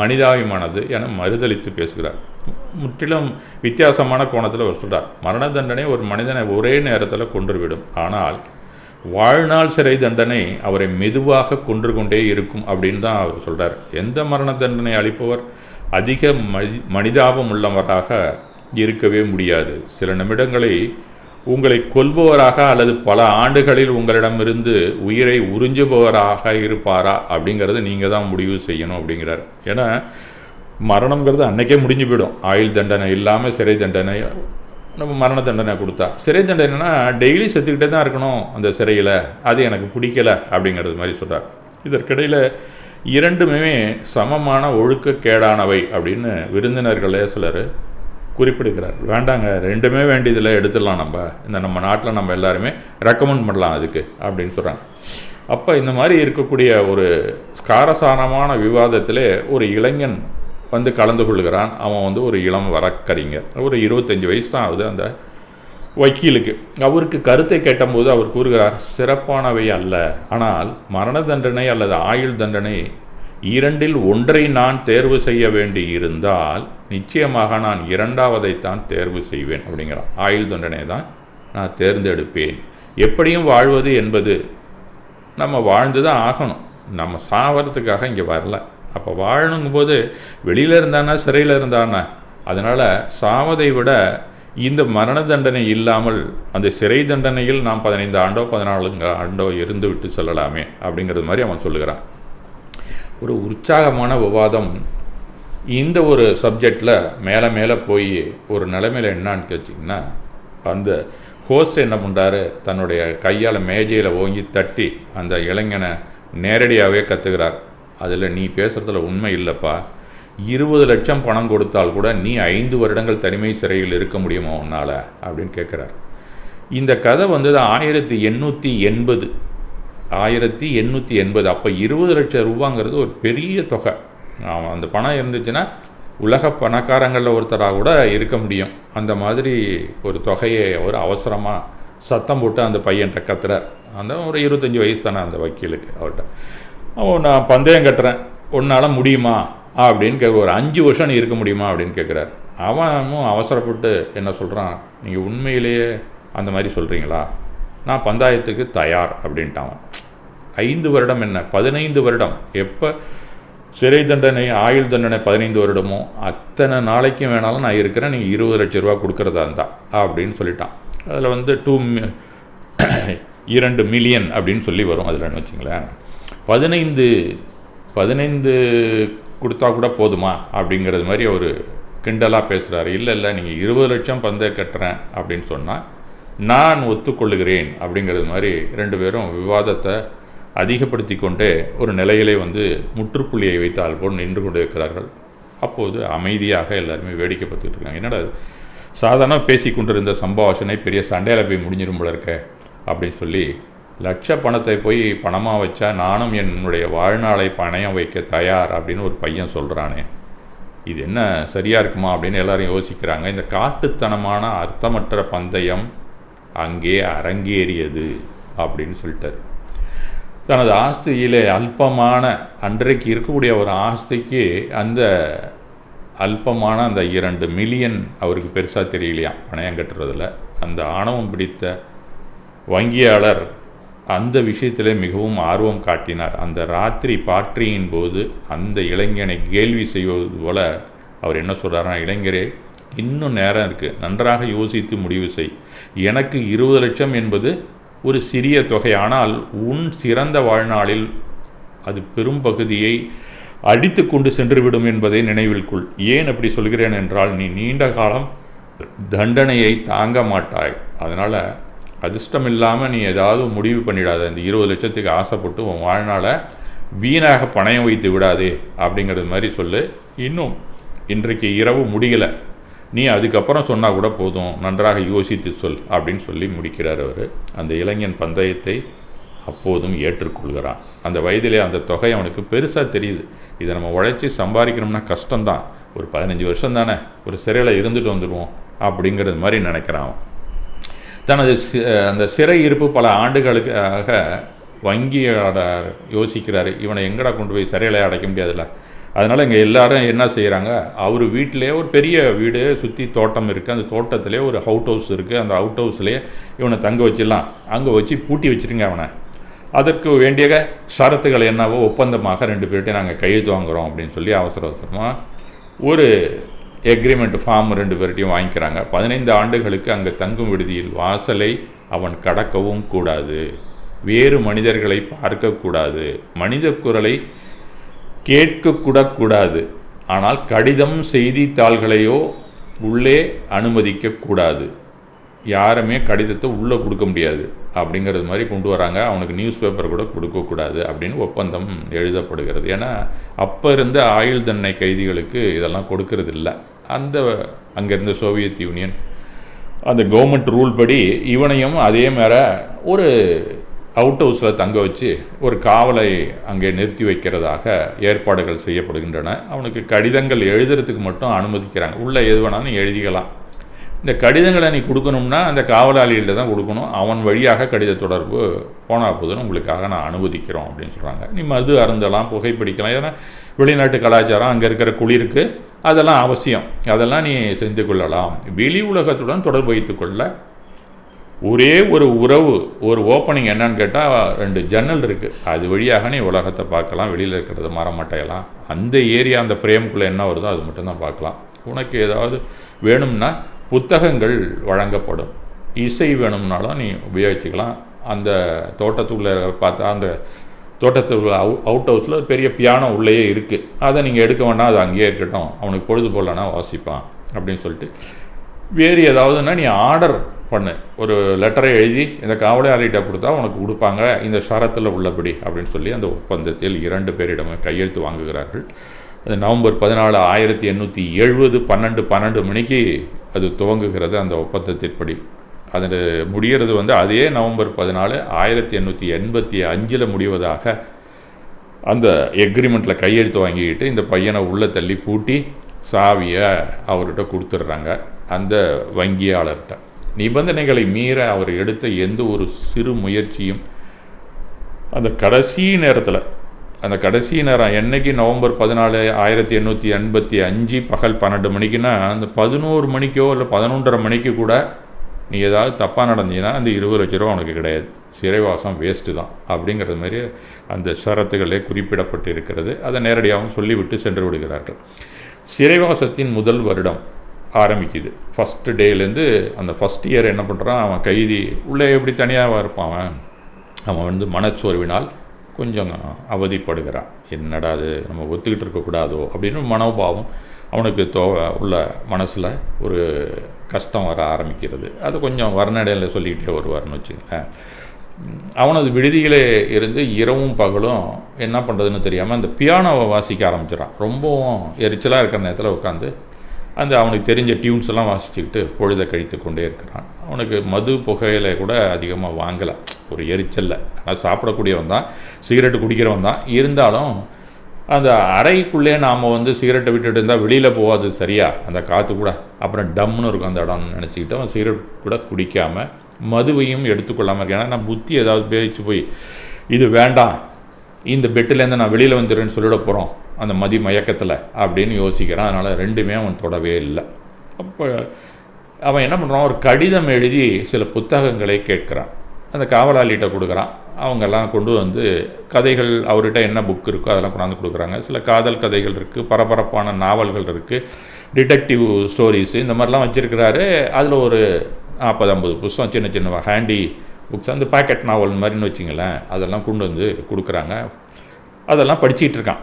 மனிதாபிமானது என மறுதளித்து பேசுகிறார். முற்றிலும் வித்தியாசமான கோணத்தில் அவர் சொல்கிறார். மரண தண்டனை ஒரு மனிதனை ஒரே நேரத்தில் கொன்றுவிடும், ஆனால் வாழ்நாள் சிறை தண்டனை அவரை மெதுவாக கொன்று கொண்டே இருக்கும் அப்படின்னு தான் அவர் சொல்கிறார். எந்த மரண தண்டனை அளிப்பவர் அதிக மனிதாபம் உள்ளவராக இருக்கவே முடியாது. சில நிமிடங்களை உங்களை கொல்பவராக அல்லது பல ஆண்டுகளில் உங்களிடமிருந்து உயிரை உறிஞ்சுபவராக இருப்பாரா அப்படிங்கிறது நீங்கள் தான் முடிவு செய்யணும் அப்படிங்கிறார். ஏன்னா மரணங்கிறது அன்றைக்கே முடிஞ்சு போயிடும். ஆயுள் தண்டனை இல்லாமல் சிறை தண்டனை, நம்ம மரண தண்டனை கொடுத்தா. சிறை தண்டனைனா டெய்லி செத்துக்கிட்டே தான் இருக்கணும் அந்த சிறையில், அது எனக்கு பிடிக்கலை அப்படிங்கிறது மாதிரி சொல்கிறார். இதற்கிடையில் இரண்டுமே சமமான ஒழுக்கக்கேடானவை அப்படின்னு விருந்தினர்களே சிலர் குறிப்பிடுகிறார். வேண்டாங்க, ரெண்டுமே வேண்டியதில் எடுத்துடலாம், நம்ம நாட்டில் நம்ம எல்லாருமே ரெக்கமெண்ட் பண்ணலாம் அதுக்கு அப்படின்னு சொல்கிறாங்க. அப்போ இந்த மாதிரி இருக்கக்கூடிய ஒரு காரசாரமான விவாதத்திலே ஒரு இளைஞன் வந்து கலந்து கொள்கிறான். அவன் வந்து ஒரு இளம் வழக்கறிஞர், ஒரு 25 வயசு தான் ஆகுது அந்த வக்கீலுக்கு. அவருக்கு கருத்தை கேட்டபோது அவர் கூறுகிறார், சிறப்பானவை அல்ல, ஆனால் மரண தண்டனை அல்லது ஆயுள் தண்டனை இரண்டில் ஒன்றை நான் தேர்வு செய்ய வேண்டி இருந்தால் நிச்சயமாக நான் இரண்டாவதைத்தான் தேர்வு செய்வேன் அப்படிங்கிறான். ஆயுள் தண்டனை தான் நான் தேர்ந்தெடுப்பேன். எப்படியும் வாழ்வது என்பது நம்ம வாழ்ந்து தான் ஆகணும், நம்ம சாவறதுக்காக இங்கே வரல. அப்போ வாழணுங்கும்போது வெளியில் இருந்தானா சிறையில் இருந்தானா, அதனால் சாவதை விட இந்த மரண தண்டனை இல்லாமல் அந்த சிறை தண்டனையில் நாம் 15 ஆண்டோ 14 ஆண்டோ இருந்து விட்டு செல்லலாமே அப்படிங்கிறது மாதிரி அவன் சொல்லுகிறான். ஒரு உற்சாகமான விவாதம் இந்த ஒரு சப்ஜெக்டில் மேலே போய் ஒரு நிலைமையில் என்னான்னு கேட்டிங்கன்னா, அந்த ஹோஸ்ட் என்ன பண்ணுறாரு, தன்னுடைய கையால் மேஜையில் ஓங்கி தட்டி அந்த இளைஞனை நேரடியாகவே கற்றுக்கிறார். அதில் நீ பேசுகிறதுல உண்மை இல்லைப்பா, 20 லட்சம் பணம் கொடுத்தால் கூட நீ 5 வருடங்கள் தனிமை சிறையில் இருக்க முடியுமா உன்னால் அப்படின்னு கேட்குறார். இந்த கதை வந்தது 1880. அப்போ 20 லட்சம் ரூபாங்கிறது ஒரு பெரிய தொகை. அந்த பணம் இருந்துச்சுன்னா உலக பணக்காரங்களில் ஒருத்தராக கூட இருக்க முடியும். அந்த மாதிரி ஒரு தொகையை ஒரு அவசரமாக சத்தம் போட்டு அந்த பையன்கிட்ட கத்துறார். அந்த ஒரு 25 வயசு தானே அந்த வக்கீலுக்கு. அவர்கிட்ட நான் பந்தயம் கட்டுறேன், உன்னால் முடியுமா அப்படின்னு ஒரு 5 வருஷம் நீ இருக்க முடியுமா அப்படின்னு கேட்குறாரு. அவனும் அவசரப்பட்டு என்ன சொல்கிறான், நீங்கள் உண்மையிலேயே அந்த மாதிரி சொல்கிறீங்களா? நான் பந்தாயத்துக்கு தயார் அப்படின்ட்டான். 5 வருடம் என்ன, 15 வருடம், எப்போ சிறை தண்டனை ஆயுள் தண்டனை 15 வருடமோ அத்தனை நாளைக்கும் வேணாலும் நான் இருக்கிறேன், நீங்கள் 20 லட்ச ரூபா கொடுக்குறதா இருந்தா அப்படின்னு சொல்லிட்டான். அதில் வந்து 2 மில்லியன் அப்படின்னு சொல்லி வரும் அதில்னு வச்சுங்களேன். 15 கொடுத்தா கூட போதுமா அப்படிங்கிறது மாதிரி ஒரு கிண்டலாக பேசுகிறாரு. இல்லை நீங்கள் 20 லட்சம் பந்தை கட்டுறேன் அப்படின்னு சொன்னால் நான் ஒத்துக்கொள்ளுகிறேன் அப்படிங்கிறது மாதிரி 2 பேரும் விவாதத்தை அதிகப்படுத்தி கொண்டே ஒரு நிலையிலே வந்து முற்றுப்புள்ளியை வைத்தால் போல் நின்று கொண்டு இருக்கிறார்கள். அப்போது அமைதியாக எல்லாருமே வேடிக்கை பார்த்துட்டு இருக்காங்க. என்னடா சாதாரண பேசி கொண்டிருந்த சம்பாஷணை பெரிய சண்டையில் போய் முடிஞ்சிடும் போல இருக்க அப்படின்னு சொல்லி, லட்ச பணத்தை போய் பணமாக வச்சா நானும் என்னுடைய வாழ்நாளை பணயம் வைக்க தயார் அப்படின்னு ஒரு பையன் சொல்கிறானே, இது என்ன சரியாக இருக்குமா அப்படின்னு எல்லாரும் யோசிக்கிறாங்க. இந்த காட்டுத்தனமான அர்த்தமற்ற பந்தயம் அங்கே அரங்கேறியது அப்படின்னு சொல்லிட்டார். தனது ஆஸ்தியிலே அல்பமான அன்றைக்கு இருக்கக்கூடிய ஒரு ஆஸ்திக்கு அந்த அல்பமான அந்த 2 மில்லியன் அவருக்கு பெருசாக தெரியலையாம் பணயம் கட்டுறதில். அந்த ஆணவம் பிடித்த வங்கியாளர் அந்த விஷயத்திலே மிகவும் ஆர்வம் காட்டினார். அந்த ராத்திரி பார்ட்டியின் போது அந்த இளைஞனை கேள்வி செய்வது போல அவர் என்ன சொல்கிறாருன்னா, இளைஞரே இன்னும் நேரம் இருக்குது, நன்றாக யோசித்து முடிவு செய். எனக்கு 20 லட்சம் என்பது ஒரு சிறிய தொகை, ஆனால் உன் சிறந்த வாழ்நாளில் அது பெரும் பகுதியை அடித்து கொண்டு சென்றுவிடும் என்பதை நினைவில் கொள். ஏன் அப்படி சொல்கிறேன் என்றால், நீ நீண்ட காலம் தண்டனையை தாங்க மாட்டாய். அதனால் அதிர்ஷ்டம் இல்லாமல் நீ ஏதாவது முடிவு பண்ணிடாத. இந்த 20 லட்சத்துக்கு ஆசைப்பட்டு உன் வாழ்நாளை வீணாக பணயம் வைத்து விடாதே அப்படிங்கிறது மாதிரி சொல்லு. இன்னும் இன்றைக்கு இரவு முடியலை, நீ அதுக்கப்புறம் சொன்னால் கூட போதும், நன்றாக யோசித்து சொல் அப்படின்னு சொல்லி முடிக்கிறார் அவர். அந்த இளைஞன் பந்தயத்தை அப்போதும் ஏற்றுக்கொள்கிறான். அந்த வயதிலே அந்த தொகை அவனுக்கு பெருசாக தெரியுது. இதை நம்ம உழைச்சி சம்பாதிக்கணும்னா கஷ்டம்தான், ஒரு 15 வருஷம் தானே, ஒரு சிறையில் இருந்துட்டு வந்துடுவோம் அப்படிங்கிறது மாதிரி நினைக்கிறான். தனது அந்த சிறை இருப்பு பல ஆண்டுகளுக்காக வங்கியாளர் யோசிக்கிறாரு, இவனை எங்கடா கொண்டு போய் சிறையில் அடைக்க முடியாதுல்ல. அதனால் இங்கே எல்லோரும் என்ன செய்கிறாங்க, அவர் வீட்டிலே ஒரு பெரிய வீடு சுற்றி தோட்டம் இருக்குது, அந்த தோட்டத்திலே ஒரு அவுட் ஹவுஸ் இருக்குது, அந்த அவுட் ஹவுஸ்லேயே இவனை தங்க வச்சிடலாம், அங்கே வச்சு பூட்டி வச்சுருங்க அவனை. அதற்கு வேண்டிய ஷரத்துகள் என்னவோ ஒப்பந்தமாக 2 பேர்கிட்டையும் நாங்கள் கையெழுத்து வாங்குகிறோம் அப்படின்னு சொல்லி அவசரமாக ஒரு எக்ரிமெண்ட் ஃபார்ம் 2 பேர்கிட்டையும் வாங்கிக்கிறாங்க. 15 ஆண்டுகளுக்கு அங்கே தங்கும் விடுதியில் வாசலை அவன் கடக்கவும் கூடாது, வேறு மனிதர்களை பார்க்கக்கூடாது, மனித குரலை கேட்கக்கூடக்கூடாது, ஆனால் கடிதம் செய்தித்தாள்களையோ உள்ளே அனுமதிக்கக்கூடாது, யாருமே கடிதத்தை உள்ளே கொடுக்க முடியாது அப்படிங்கிறது மாதிரி கொண்டு வராங்க. அவனுக்கு நியூஸ் பேப்பர் கூட கொடுக்கக்கூடாது அப்படின்னு ஒப்பந்தம் எழுதப்படுகிறது. ஏன்னா அப்போ இருந்த ஆயுள் தண்டனை கைதிகளுக்கு இதெல்லாம் கொடுக்கறது இல்லை. அங்கேருந்த சோவியத் யூனியன் அந்த கவர்மெண்ட் ரூல் படி இவனையும் அதே மாதிரி ஒரு அவுட் ஹவுஸில் தங்க வச்சு ஒரு காவலை அங்கே நிறுத்தி வைக்கிறதாக ஏற்பாடுகள் செய்யப்படுகின்றன. அவனுக்கு கடிதங்கள் எழுதுறதுக்கு மட்டும் அனுமதிக்கிறாங்க, உள்ளே எது வேணாலும் எழுதிக்கலாம். இந்த கடிதங்களை நீ கொடுக்கணும்னா அந்த காவலாளிகிட்ட தான் கொடுக்கணும், அவன் வழியாக கடித தொடர்பு போனால் போதுன்னு உங்களுக்காக நான் அனுமதிக்கிறோம் அப்படின்னு சொல்கிறாங்க. நீ மது அருந்தலாம், புகைப்பிடிக்கலாம், ஏன்னா வெளிநாட்டு கலாச்சாரம், அங்கே இருக்கிற குளிருக்கு அதெல்லாம் அவசியம், அதெல்லாம் நீ செஞ்சு கொள்ளலாம். வெளி உலகத்துடன் தொடர்பு வைத்துக்கொள்ள ஒரே ஒரு உறவு, ஒரு ஓப்பனிங் என்னன்னு கேட்டால் 2 ஜன்னல் இருக்குது, அது வழியாக நீ உலகத்தை பார்க்கலாம், வெளியில் இருக்கிறத மரமட்டையெல்லாம் அந்த ஏரியா அந்த ஃப்ரேமுக்குள்ளே என்ன வருதோ அது மட்டும்தான் பார்க்கலாம். உனக்கு ஏதாவது வேணும்னா புத்தகங்கள் வழங்கப்படும், இசை வேணும்னாலும் நீ உபயோகிச்சுக்கலாம். அந்த தோட்டத்துக்குள்ளே பார்த்தா அந்த தோட்டத்துக்குள்ள அவுட் ஹவுஸில் பெரிய பியானோ உள்ளேயே இருக்குது, அதை நீங்கள் எடுக்க வேண்டாம், அது அங்கேயே இருக்கட்டும், அவனுக்கு பொழுது போடலன்னா வாசிப்பான் அப்படின்னு சொல்லிட்டு. வேறு ஏதாவதுன்னா நீ ஆர்டர் பண்ணு, ஒரு லெட்டரை எழுதி இந்த காவலாளிகிட்ட கொடுத்தா உனக்கு கொடுப்பாங்க, இந்த ஷரத்தில் உள்ளபடி அப்படின்னு சொல்லி அந்த ஒப்பந்தத்தில் 2 பேரிடமே கையெழுத்து வாங்குகிறார்கள். அது நவம்பர் 14, 1870 12 மணிக்கு அது துவங்குகிறது. அந்த ஒப்பந்தத்தின்படி அது முடிகிறது அதே நவம்பர் 14, 1885 முடிவதாக அந்த எக்ரிமெண்ட்டில் கையெழுத்து வாங்கிக்கிட்டு இந்த பையனை உள்ளே தள்ளி பூட்டி சாவியை அவர்கிட்ட கொடுத்துட்றாங்க அந்த வங்கியாளர்கிட்ட. நிபந்தனைகளை மீற அவர் எடுத்த எந்த ஒரு சிறு முயற்சியும் அந்த கடைசி நேரத்தில், அந்த கடைசி நேரம் என்றைக்கு நவம்பர் 14, 1885 பகல் 12 மணிக்குன்னா, அந்த 11 மணிக்கோ இல்லை 11:30 மணிக்கு கூட நீ ஏதாவது தப்பாக நடந்தீங்கன்னா அந்த 20 லட்ச ரூபா உனக்கு கிடையாது, சிறைவாசம் வேஸ்ட்டு தான் அப்படிங்கிறது மாதிரி அந்த ஷரத்துகளே குறிப்பிடப்பட்டு இருக்கிறது. அதை நேரடியாகவும் சொல்லிவிட்டு சென்று விடுகிறார்கள். சிறைவாசத்தின் முதல் வருடம் ஆரம்பிக்குது. ஃபஸ்ட்டு டேலேருந்து அந்த ஃபஸ்ட் இயர் என்ன பண்ணுறான், அவன் கைதி உள்ளே எப்படி தனியாக இருப்பான், அவன் வந்து மனச்சோர்வினால் கொஞ்சம் அவதிப்படுகிறான். என்னடா அது நம்ம ஒத்துக்கிட்டு இருக்கக்கூடாதோ அப்படின்னு மனோபாவம் அவனுக்கு உள்ள மனசில் ஒரு கஷ்டம் வர ஆரம்பிக்கிறது. அது கொஞ்சம் வர்ணடையில் சொல்லிக்கிட்டே வருவார்னு வச்சுக்கேன். அவனது விடுதியிலே இருந்து இரவும் பகலும் என்ன பண்ணுறதுன்னு தெரியாமல் அந்த பியானோவை வாசிக்க ஆரம்பிச்சிடான். ரொம்பவும் எரிச்சலாக இருக்கிற நேரத்தில் உட்காந்து அந்த அவனுக்கு தெரிஞ்ச டியூன்ஸ் எல்லாம் வாசிச்சுக்கிட்டு பொழுதை கழித்து கொண்டே இருக்கிறான். அவனுக்கு மது புகையில கூட அதிகமாக வாங்கலை, ஒரு எரிச்சலில். ஆனால் சாப்பிடக்கூடியவன் தான், சிகரெட்டு குடிக்கிறவன் தான். இருந்தாலும் அந்த அறைக்குள்ளே நாம் வந்து சிகரெட்டை விட்டுட்டு இருந்தால் வெளியில் போகாது சரியா, அந்த காற்று கூட அப்புறம் டம்னு இருக்கும் அந்த இடம்னு நினச்சிக்கிட்டு அவன் சிகரெட் கூட குடிக்காமல் மதுவையும் எடுத்துக்கொள்ளாமல் இருக்கேன். ஏன்னா நான் புத்தி ஏதாவது பேச்சு போய் இது வேண்டாம், இந்த பெட்டிலேருந்து நான் வெளியில் வந்துடுறேன்னு சொல்லிட போகிறோம் அந்த மயக்கத்தில் அப்படின்னு யோசிக்கிறான். அதனால் ரெண்டுமே அவன் தொடவே இல்லை. அப்போ அவன் என்ன பண்ணுறான், ஒரு கடிதம் எழுதி சில புத்தகங்களை கேட்குறான். அந்த காவலாளிகிட்ட கொடுக்குறான். அவங்கெல்லாம் கொண்டு வந்து கதைகள், அவர்கிட்ட என்ன புக் இருக்கோ அதெல்லாம் கொண்டாந்து கொடுக்குறாங்க. சில காதல் கதைகள் இருக்குது, பரபரப்பான நாவல்கள் இருக்குது, டிடெக்டிவ் ஸ்டோரிஸு, இந்த மாதிரிலாம் வச்சுருக்கிறாரு. அதில் ஒரு 40-50 புத்தகம், சின்ன சின்ன ஹேண்டி புக்ஸ், அந்த பேக்கெட் நாவல் மாதிரின்னு வச்சிங்களேன், அதெல்லாம் கொண்டு வந்து கொடுக்குறாங்க. அதெல்லாம் படிச்சுக்கிட்டு இருக்கான்.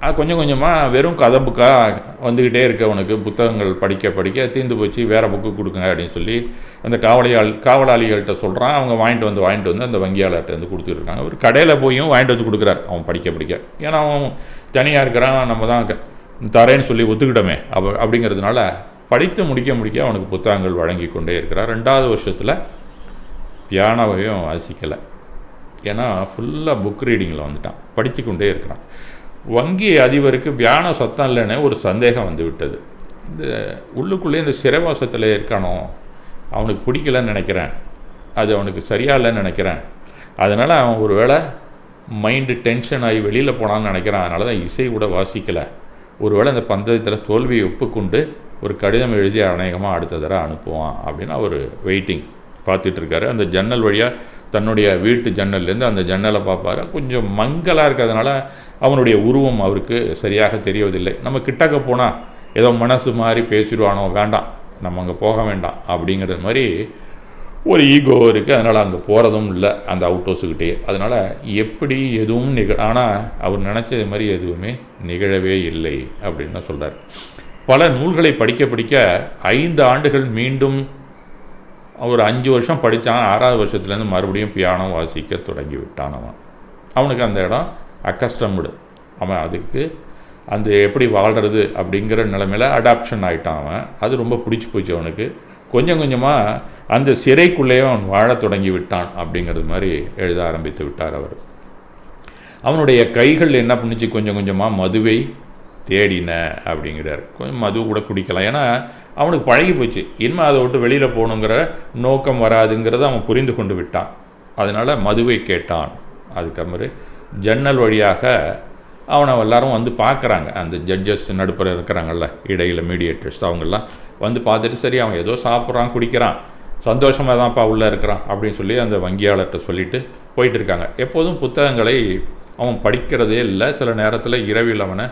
அது கொஞ்சம் கொஞ்சமாக வெறும் கதை புக்காக வந்துக்கிட்டே இருக்க அவனுக்கு. புத்தகங்கள் படிக்க படிக்க தீர்ந்து போச்சு, வேறு புக்கு கொடுக்குங்க அப்படின்னு சொல்லி அந்த காவலாளிகள்கிட்ட சொல்கிறான். அவங்க வாங்கிட்டு வந்து அந்த வங்கியாளர்கிட்ட வந்து கொடுத்துட்ருக்காங்க. ஒரு கடையில் போயும் வாங்கிட்டு வந்து கொடுக்குறாரு அவன் படிக்க படிக்க. ஏன்னா அவன் தனியாக இருக்கிறான், நம்ம தான் தரேன்னு சொல்லி ஒத்துக்கிட்டோமே அப்படிங்கிறதுனால படித்து முடிக்க அவனுக்கு புத்தகங்கள் வழங்கி கொண்டே இருக்கிறார். 2வது வருஷத்தில் பியானோவையும் வாசிக்கலை. ஏன்னா ஃபுல்லாக புக் ரீடிங்கில் வந்துட்டான், படித்து கொண்டே இருக்கிறான். வங்கி அதிபருக்கு பியானோ சத்தம் இல்லைன்னு ஒரு சந்தேகம் வந்து விட்டது. இந்த உள்ளுக்குள்ளே இந்த சிறைவாசத்தில் இருக்கானோ, அவனுக்கு பிடிக்கலன்னு நினைக்கிறேன், அது அவனுக்கு சரியாக இல்லைன்னு நினைக்கிறேன். அதனால் அவன் ஒரு வேளை மைண்டு டென்ஷன் ஆகி வெளியில் போனான்னு நினைக்கிறான். அதனால தான் இசை கூட வாசிக்கலை. ஒரு வேளை இந்த பந்தயத்தில் தோல்வியை ஒப்புக்கொண்டு ஒரு கடிதம் எழுதி அநேகமாக அடுத்த தடவை அனுப்புவான் அப்படின்னு அவர் வெயிட்டிங் பார்த்துட்ருக்காரு. அந்த ஜன்னல் வழியாக தன்னுடைய வீட்டு ஜன்னல்லேருந்து அந்த ஜன்னலை பார்ப்பார். கொஞ்சம் மங்கலாக இருக்கிறதுனால அவனுடைய உருவம் அவருக்கு சரியாக தெரியவதில்லை. நம்ம கிட்டக்க போனால் ஏதோ மனசு மாதிரி பேசிடுவானோ, வேண்டாம் நம்ம அங்கே போக வேண்டாம் அப்படிங்கிறது மாதிரி ஒரு ஈகோ இருக்குது. அதனால் அங்கே போகிறதும் இல்லை அந்த அவுட் ஹவுஸுக்கிட்டே. அதனால் எப்படி எதுவும் ஆனால் அவர் நினச்சது மாதிரி எதுவுமே நிகழவே இல்லை அப்படின்னு தான் சொல்கிறார். பல நூல்களை படிக்க 5 ஆண்டுகள் மீண்டும் ஒரு 5 வருஷம் படித்தான். 6வது வருஷத்துலேருந்து மறுபடியும் பியானோ வாசிக்க தொடங்கி விட்டான். அவனுக்கு அந்த இடம் அக்கஸ்டம்டு. அவன் அதுக்கு அந்த எப்படி வாழ்கிறது அப்படிங்கிற நிலைமையில் அடாப்ஷன் ஆகிட்டான் அவன். அது ரொம்ப பிடிச்சி போச்சு அவனுக்கு. கொஞ்சம் கொஞ்சமாக அந்த சிறைக்குள்ளேயே அவன் வாழ தொடங்கி விட்டான் அப்படிங்கிறது மாதிரி எழுத ஆரம்பித்து விட்டார் அவர். அவனுடைய கைகள் என்ன பண்ணிச்சு, கொஞ்சம் கொஞ்சமாக மதுவை தேடின அப்படிங்கிறார். கொஞ்சம் மது கூட குடிக்கலாம், ஏன்னா அவனுக்கு பழகி போச்சு. இனிமேல் அதை விட்டு வெளியில் போகணுங்கிற நோக்கம் வராதுங்கிறத அவன் புரிந்து கொண்டு விட்டான். அதனால் மதுவை கேட்டான். அதுக்கப்புறம் ஜன்னல் வழியாக அவனை எல்லாரும் வந்து பார்க்குறாங்க. அந்த ஜட்ஜஸ் நடுப்புற இருக்கிறாங்கல்ல, இடையில் மீடியேட்டர்ஸ், அவங்கெல்லாம் வந்து பார்த்துட்டு சரி அவன் ஏதோ சாப்பிட்றான் குடிக்கிறான், சந்தோஷமாக தான்ப்பா உள்ளே இருக்கிறான் அப்படின்னு சொல்லி அந்த வங்கியாளர்கிட்ட சொல்லிவிட்டு போயிட்டு இருக்காங்க. எப்போதும் புத்தகங்களை அவன் படிக்கிறதே இல்லை. சில நேரத்தில் இரவில் அவனை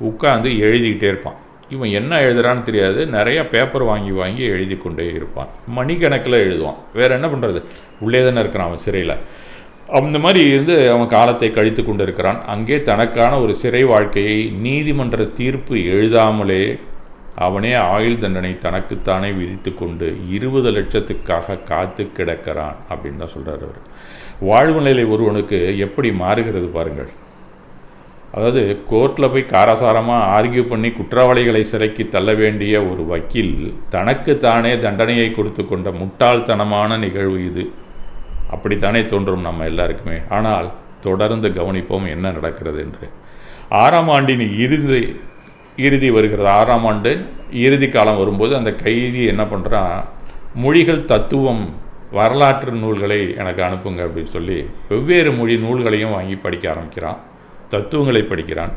உட்காந்து எழுதிக்கிட்டே இருப்பான். இவன் என்ன எழுதுறான்னு தெரியாது, நிறையா பேப்பர் வாங்கி எழுதி கொண்டே இருப்பான். மணிக்கணக்கில் எழுதுவான். வேறு என்ன பண்ணுறது, உள்ளே தானே இருக்கிறான் அவன் சிறையில். அந்த மாதிரி இருந்து அவன் காலத்தை கழித்து கொண்டு இருக்கிறான். அங்கே தனக்கான ஒரு சிறை வாழ்க்கையை நீதிமன்ற தீர்ப்பு எழுதாமலே அவனே ஆயுள் தண்டனை தனக்குத்தானே விதித்து கொண்டு 20 லட்சத்துக்காக காத்து கிடக்கிறான் அப்படின்னு தான் சொல்கிறார் அவர். வாழ்வு நிலை ஒருவனுக்கு எப்படி மாறுகிறது பாருங்கள். அதாவது கோர்ட்டில் போய் காரசாரமாக ஆர்கியூ பண்ணி குற்றவாளிகளை சிறைக்கு தள்ள வேண்டிய ஒரு வக்கீல் தனக்குத்தானே தண்டனையை கொடுத்து கொண்ட முட்டாள்தனமான நிகழ்வு இது. அப்படித்தானே தோன்றும் நம்ம எல்லாருக்குமே. ஆனால் தொடர்ந்து கவனிப்போம் என்ன நடக்கிறது என்று. 6ஆம் ஆண்டின் இறுதி வருகிறது. 6ஆம் ஆண்டு இறுதி காலம் வரும்போது அந்த கைதி என்ன பண்ணுறான், மொழிகள் தத்துவம் வரலாற்று நூல்களை எனக்கு அனுப்புங்க அப்படின்னு சொல்லி வெவ்வேறு மொழி நூல்களையும் வாங்கி படிக்க ஆரம்பிக்கிறான். தத்துவங்களை படிக்கிறான்,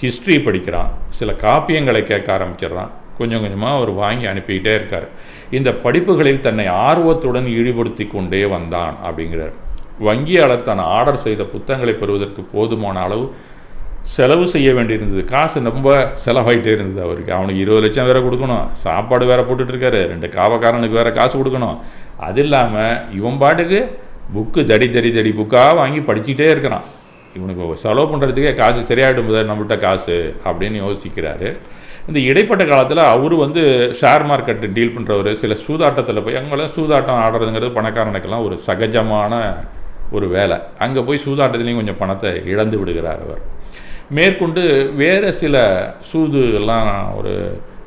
ஹிஸ்ட்ரி படிக்கிறான், சில காப்பியங்களை கேட்க ஆரம்பிச்சிடுறான். கொஞ்சம் கொஞ்சமாக அவர் வாங்கி அனுப்பிக்கிட்டே இருக்கார். இந்த படிப்புகளில் தன்னை ஆர்வத்துடன் ஈடுபடுத்தி கொண்டே வந்தான் அப்படிங்கிறார். வங்கியாளர் தான் ஆர்டர் செய்த புத்தகங்களை பெறுவதற்கு போதுமான அளவு செலவு செய்ய வேண்டியிருந்தது. காசு ரொம்ப செலவாயிட்டே இருந்தது அவருக்கு. அவனுக்கு 20 லட்சம் வேறு கொடுக்கணும், சாப்பாடு வேறு போட்டுட்ருக்காரு, 2 காவக்காரனுக்கு வேறு காசு கொடுக்கணும். அது இல்லாமல் இவன் பாட்டுக்கு புக்கு தடி புக்காக வாங்கி படிச்சுட்டே இருக்கிறான். இவனுக்கு செலவு பண்ணுறதுக்கே காசு சரியாயிடும் போது நம்மள்கிட்ட காசு அப்படின்னு யோசிக்கிறாரு. இந்த இடைப்பட்ட காலத்தில் அவர் ஷேர் மார்க்கெட்டு டீல் பண்ணுறவர், சில சூதாட்டத்தில் போய் அங்கெல்லாம் சூதாட்டம் ஆடுறதுங்கிறது பணக்காரனுக்கெல்லாம் ஒரு சகஜமான ஒரு வேலை. அங்கே போய் சூதாட்டத்துலேயும் கொஞ்சம் பணத்தை இழந்து விடுகிறார் அவர். மேற்கொண்டு வேறு சில சூது எல்லாம் ஒரு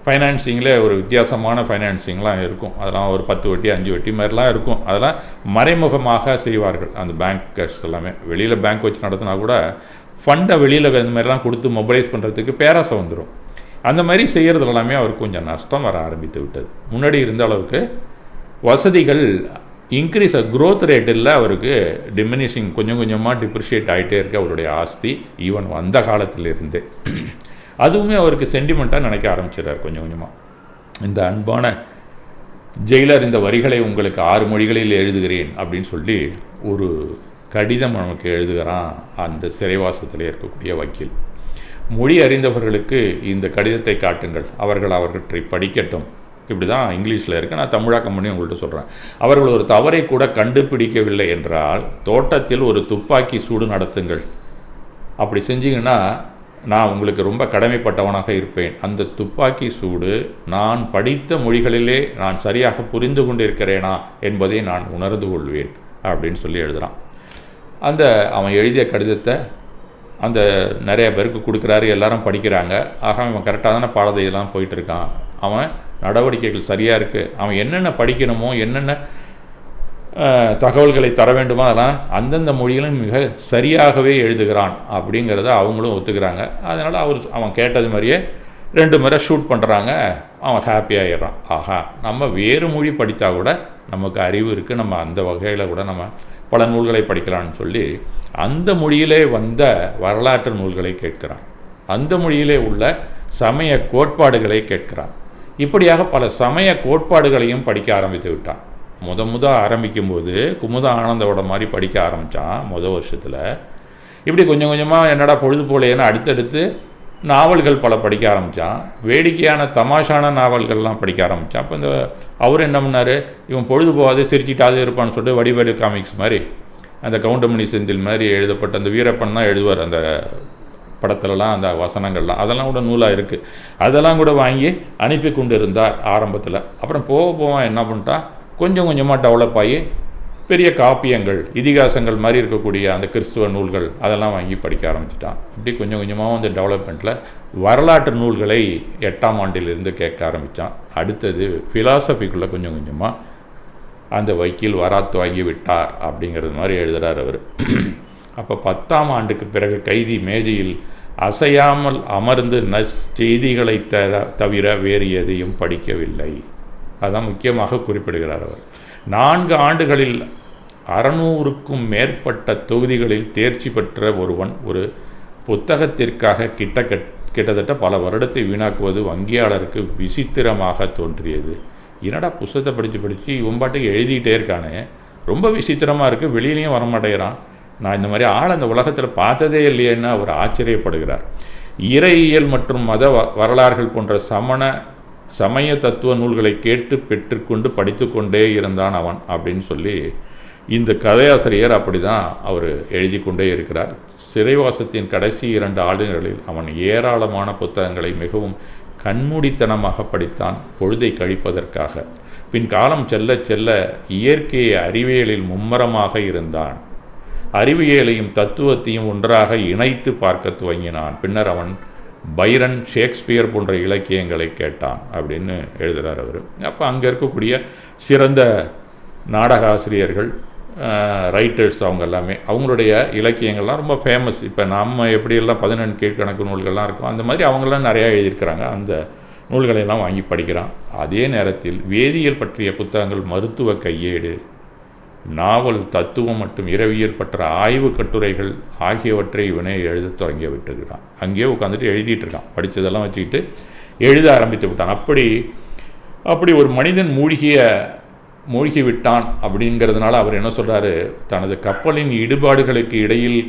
ஃபைனான்சிங்கில் ஒரு வித்தியாசமான ஃபைனான்சிங்லாம் இருக்கும். அதெல்லாம் ஒரு 10 வட்டி 5 வட்டி மாதிரிலாம் இருக்கும். அதெல்லாம் மறைமுகமாக செய்வார்கள் அந்த பேங்கர்ஸ் எல்லாமே. வெளியில் பேங்க் வச்சு நடத்தினா கூட ஃபண்டை வெளியில் இந்த மாதிரிலாம் கொடுத்து மொபைலைஸ் பண்ணுறதுக்கு பேராசை வந்துடும். அந்த மாதிரி செய்கிறது எல்லாமே அவருக்கு கொஞ்சம் நஷ்டம் வர ஆரம்பித்து விட்டது. முன்னாடி இருந்த அளவுக்கு வசதிகள் இன்க்ரீஸ் க்ரோத் ரேட் இல்லை, அவருக்கு டிமினிஷிங் கொஞ்சம் கொஞ்சமாக டிப்ரிஷியேட் ஆகிட்டே இருக்க அவருடைய ஆஸ்தி ஈவன் வந்த காலத்திலிருந்தே. அதுவுமே அவருக்கு சென்டிமெண்ட்டாக நினைக்க ஆரம்பிச்சிடறார் கொஞ்சம் கொஞ்சமாக. இந்த அன்பான ஜெயிலர் இந்த வரிகளை உங்களுக்கு 6 மொழிகளில் எழுதுகிறேன் அப்படின்னு சொல்லி ஒரு கடிதம் நமக்கு எழுதுகிறான் அந்த சிறைவாசத்தில் இருக்கக்கூடிய வக்கீல். மொழி அறிந்தவர்களுக்கு இந்த கடிதத்தை காட்டுங்கள், அவற்றை படிக்கட்டும். இப்படி தான் இங்கிலீஷில் இருக்குது, நான் தமிழாக்கம் பண்ணி உங்கள்கிட்ட சொல்கிறேன். அவர்கள் ஒரு தவறை கூட கண்டுபிடிக்கவில்லை என்றால் தோட்டத்தில் ஒரு துப்பாக்கி சூடு நடத்துங்கள். அப்படி செஞ்சீங்கன்னா நான் உங்களுக்கு ரொம்ப கடமைப்பட்டவனாக இருப்பேன். அந்த துப்பாக்கி சூடு நான் படித்த மொழிகளிலே நான் சரியாக புரிந்து கொண்டிருக்கிறேனா என்பதை நான் உணர்ந்து கொள்வேன் அப்படின்னு சொல்லி எழுதுகிறான். அவன் எழுதிய கடிதத்தை அந்த நிறைய பேருக்கு கொடுக்குறாரு, எல்லாரும் படிக்கிறாங்க. ஆக அவன் கரெக்டாக தானே பாடத்தையெல்லாம் போயிட்டுருக்கான், அவன் நடவடிக்கைகள் சரியாக இருக்குது, அவன் என்னென்ன படிக்கணுமோ என்னென்ன தகவல்களை தர வேண்டுமோ அதெல்லாம் அந்தந்த மொழியிலும் மிக சரியாகவே எழுதுகிறான் அப்படிங்கிறத அவங்களும் ஒத்துக்கிறாங்க. அதனால் அவன் கேட்டது மாதிரியே 2 முறை ஷூட் பண்ணுறாங்க. அவன் ஹாப்பியாகிடுறான். ஆஹா, நம்ம வேறு மொழி படித்தா கூட நமக்கு அறிவு இருக்குது, நம்ம அந்த வகையில் கூட நம்ம பல நூல்களை படிக்கலான்னு சொல்லி அந்த மொழியிலே வந்த வரலாற்று நூல்களை கேட்கிறான், அந்த மொழியிலே உள்ள சமய கோட்பாடுகளை கேட்கிறான். இப்படியாக பல சமய கோட்பாடுகளையும் படிக்க ஆரம்பித்து விட்டான். முத ஆரம்பிக்கும்போது குமுத ஆனந்தோட மாதிரி படிக்க ஆரம்பித்தான் வருஷத்தில். இப்படி கொஞ்சம் கொஞ்சமாக என்னடா பொழுது போலேன்னு அடுத்தடுத்து நாவல்கள் பல படிக்க ஆரம்பித்தான். வேடிக்கையான தமாஷான நாவல்கள்லாம் படிக்க ஆரம்பித்தான். அப்போ அவர் என்ன பண்ணார், இவன் பொழுது போகாது சிரிச்சிட்டாது இருப்பான்னு சொல்லிட்டு வடிவேலு காமிக்ஸ் மாதிரி அந்த கவுண்டமணி செந்தில் மாதிரி எழுதப்பட்ட அந்த வீரப்பன் தான் எழுதுவார் அந்த படத்துலலாம், அந்த வசனங்கள்லாம் அதெல்லாம் கூட நூலாக இருக்குது. அதெல்லாம் கூட வாங்கி அனுப்பி கொண்டு இருந்தார் ஆரம்பத்தில். அப்புறம் போக என்ன பண்ணிட்டான், கொஞ்சம் கொஞ்சமாக டெவலப் ஆகி பெரிய காப்பியங்கள் இதிகாசங்கள் மாதிரி இருக்கக்கூடிய அந்த கிறிஸ்துவ நூல்கள் அதெல்லாம் வாங்கி படிக்க ஆரம்பிச்சிட்டான். இப்படி கொஞ்சம் கொஞ்சமாக அந்த டெவலப்மெண்ட்டில் வரலாற்று நூல்களை 8ஆம் ஆண்டிலிருந்து கேட்க ஆரம்பித்தான். அடுத்தது ஃபிலாசபிக்குள்ளே கொஞ்சம் கொஞ்சமாக அந்த வக்கீல் வராத்து வாங்கி விட்டார் அப்படிங்கிறது மாதிரி எழுதுகிறார் அவர். அப்போ 10ஆம் ஆண்டுக்கு பிறகு கைதி மேஜையில் அசையாமல் அமர்ந்து செய்திகளை தவிர வேறு எதையும் படிக்கவில்லை. அதான் முக்கியமாக குறிப்பிடுகிறார் அவர். 4 ஆண்டுகளில் 600க்கும் மேற்பட்ட தொகுதிகளில் தேர்ச்சி பெற்ற ஒருவன் ஒரு புத்தகத்திற்காக கிட்டத்தட்ட பல வருடத்தை வீணாக்குவது வங்கியாளருக்கு விசித்திரமாக தோன்றியது. என்னடா புத்தகத்தை படித்து இவன் பாட்டுக்கு எழுதிக்கிட்டே இருக்கானே, ரொம்ப விசித்திரமாக இருக்குது, வெளியிலையும் வரமாட்டேங்கிறான், நான் இந்த மாதிரி ஆள் அந்த உலகத்தில் பார்த்ததே இல்லையேன்னு அவர் ஆச்சரியப்படுகிறார். இறையியல் மற்றும் மத வரலாறுகள் போன்ற சமய தத்துவ நூல்களை கேட்டு பெற்றுக்கொண்டு படித்து கொண்டே இருந்தான் அவன் அப்படின்னு சொல்லி இந்த கதையாசிரியர் அப்படி தான் அவர் எழுதி கொண்டே இருக்கிறார். சிறைவாசத்தின் கடைசி 2 ஆண்டுகளில் அவன் ஏராளமான புத்தகங்களை மிகவும் கண்மூடித்தனமாக படித்தான் பொழுதை கழிப்பதற்காக. பின் காலம் செல்ல செல்ல இயற்கை அறிவியலில் மும்முரமாக இருந்தான். அறிவியலையும் தத்துவத்தையும் ஒன்றாக இணைத்து பார்க்க துவங்கினான். பின்னர் அவன் பைரன், ஷேக்ஸ்பியர் போன்ற இலக்கியங்களை கேட்டான் அப்படின்னு எழுதுகிறார் அவர். அப்போ அங்கே இருக்கக்கூடிய சிறந்த நாடக ஆசிரியர்கள், ரைட்டர்ஸ், அவங்க எல்லாமே அவங்களுடைய இலக்கியங்கள்லாம் ரொம்ப ஃபேமஸ். இப்போ நம்ம எப்படியெல்லாம் 14 கீழ்கணக்கு நூல்கள்லாம் இருக்கும், அந்த மாதிரி அவங்களாம் நிறையா எழுதியிருக்கிறாங்க. அந்த நூல்களையெல்லாம் வாங்கி படிக்கிறான். அதே நேரத்தில் வேதியியல் பற்றிய புத்தகங்கள், மருத்துவ கையேடு, நாவல், தத்துவம் மற்றும் இரவியல் பற்ற ஆய்வு கட்டுரைகள் ஆகியவற்றை இவனே எழுத தொடங்கி விட்டுருக்கான். அங்கேயே உட்காந்துட்டு எழுதிட்டு இருக்கான். படித்ததெல்லாம் வச்சுக்கிட்டு எழுத ஆரம்பித்து விட்டான். அப்படி ஒரு மனிதன் மூழ்கி விட்டான் அப்படிங்கிறதுனால அவர் என்ன சொல்கிறாரு, தனது கப்பலின் இடுபாடுகளுக்கு இடையில்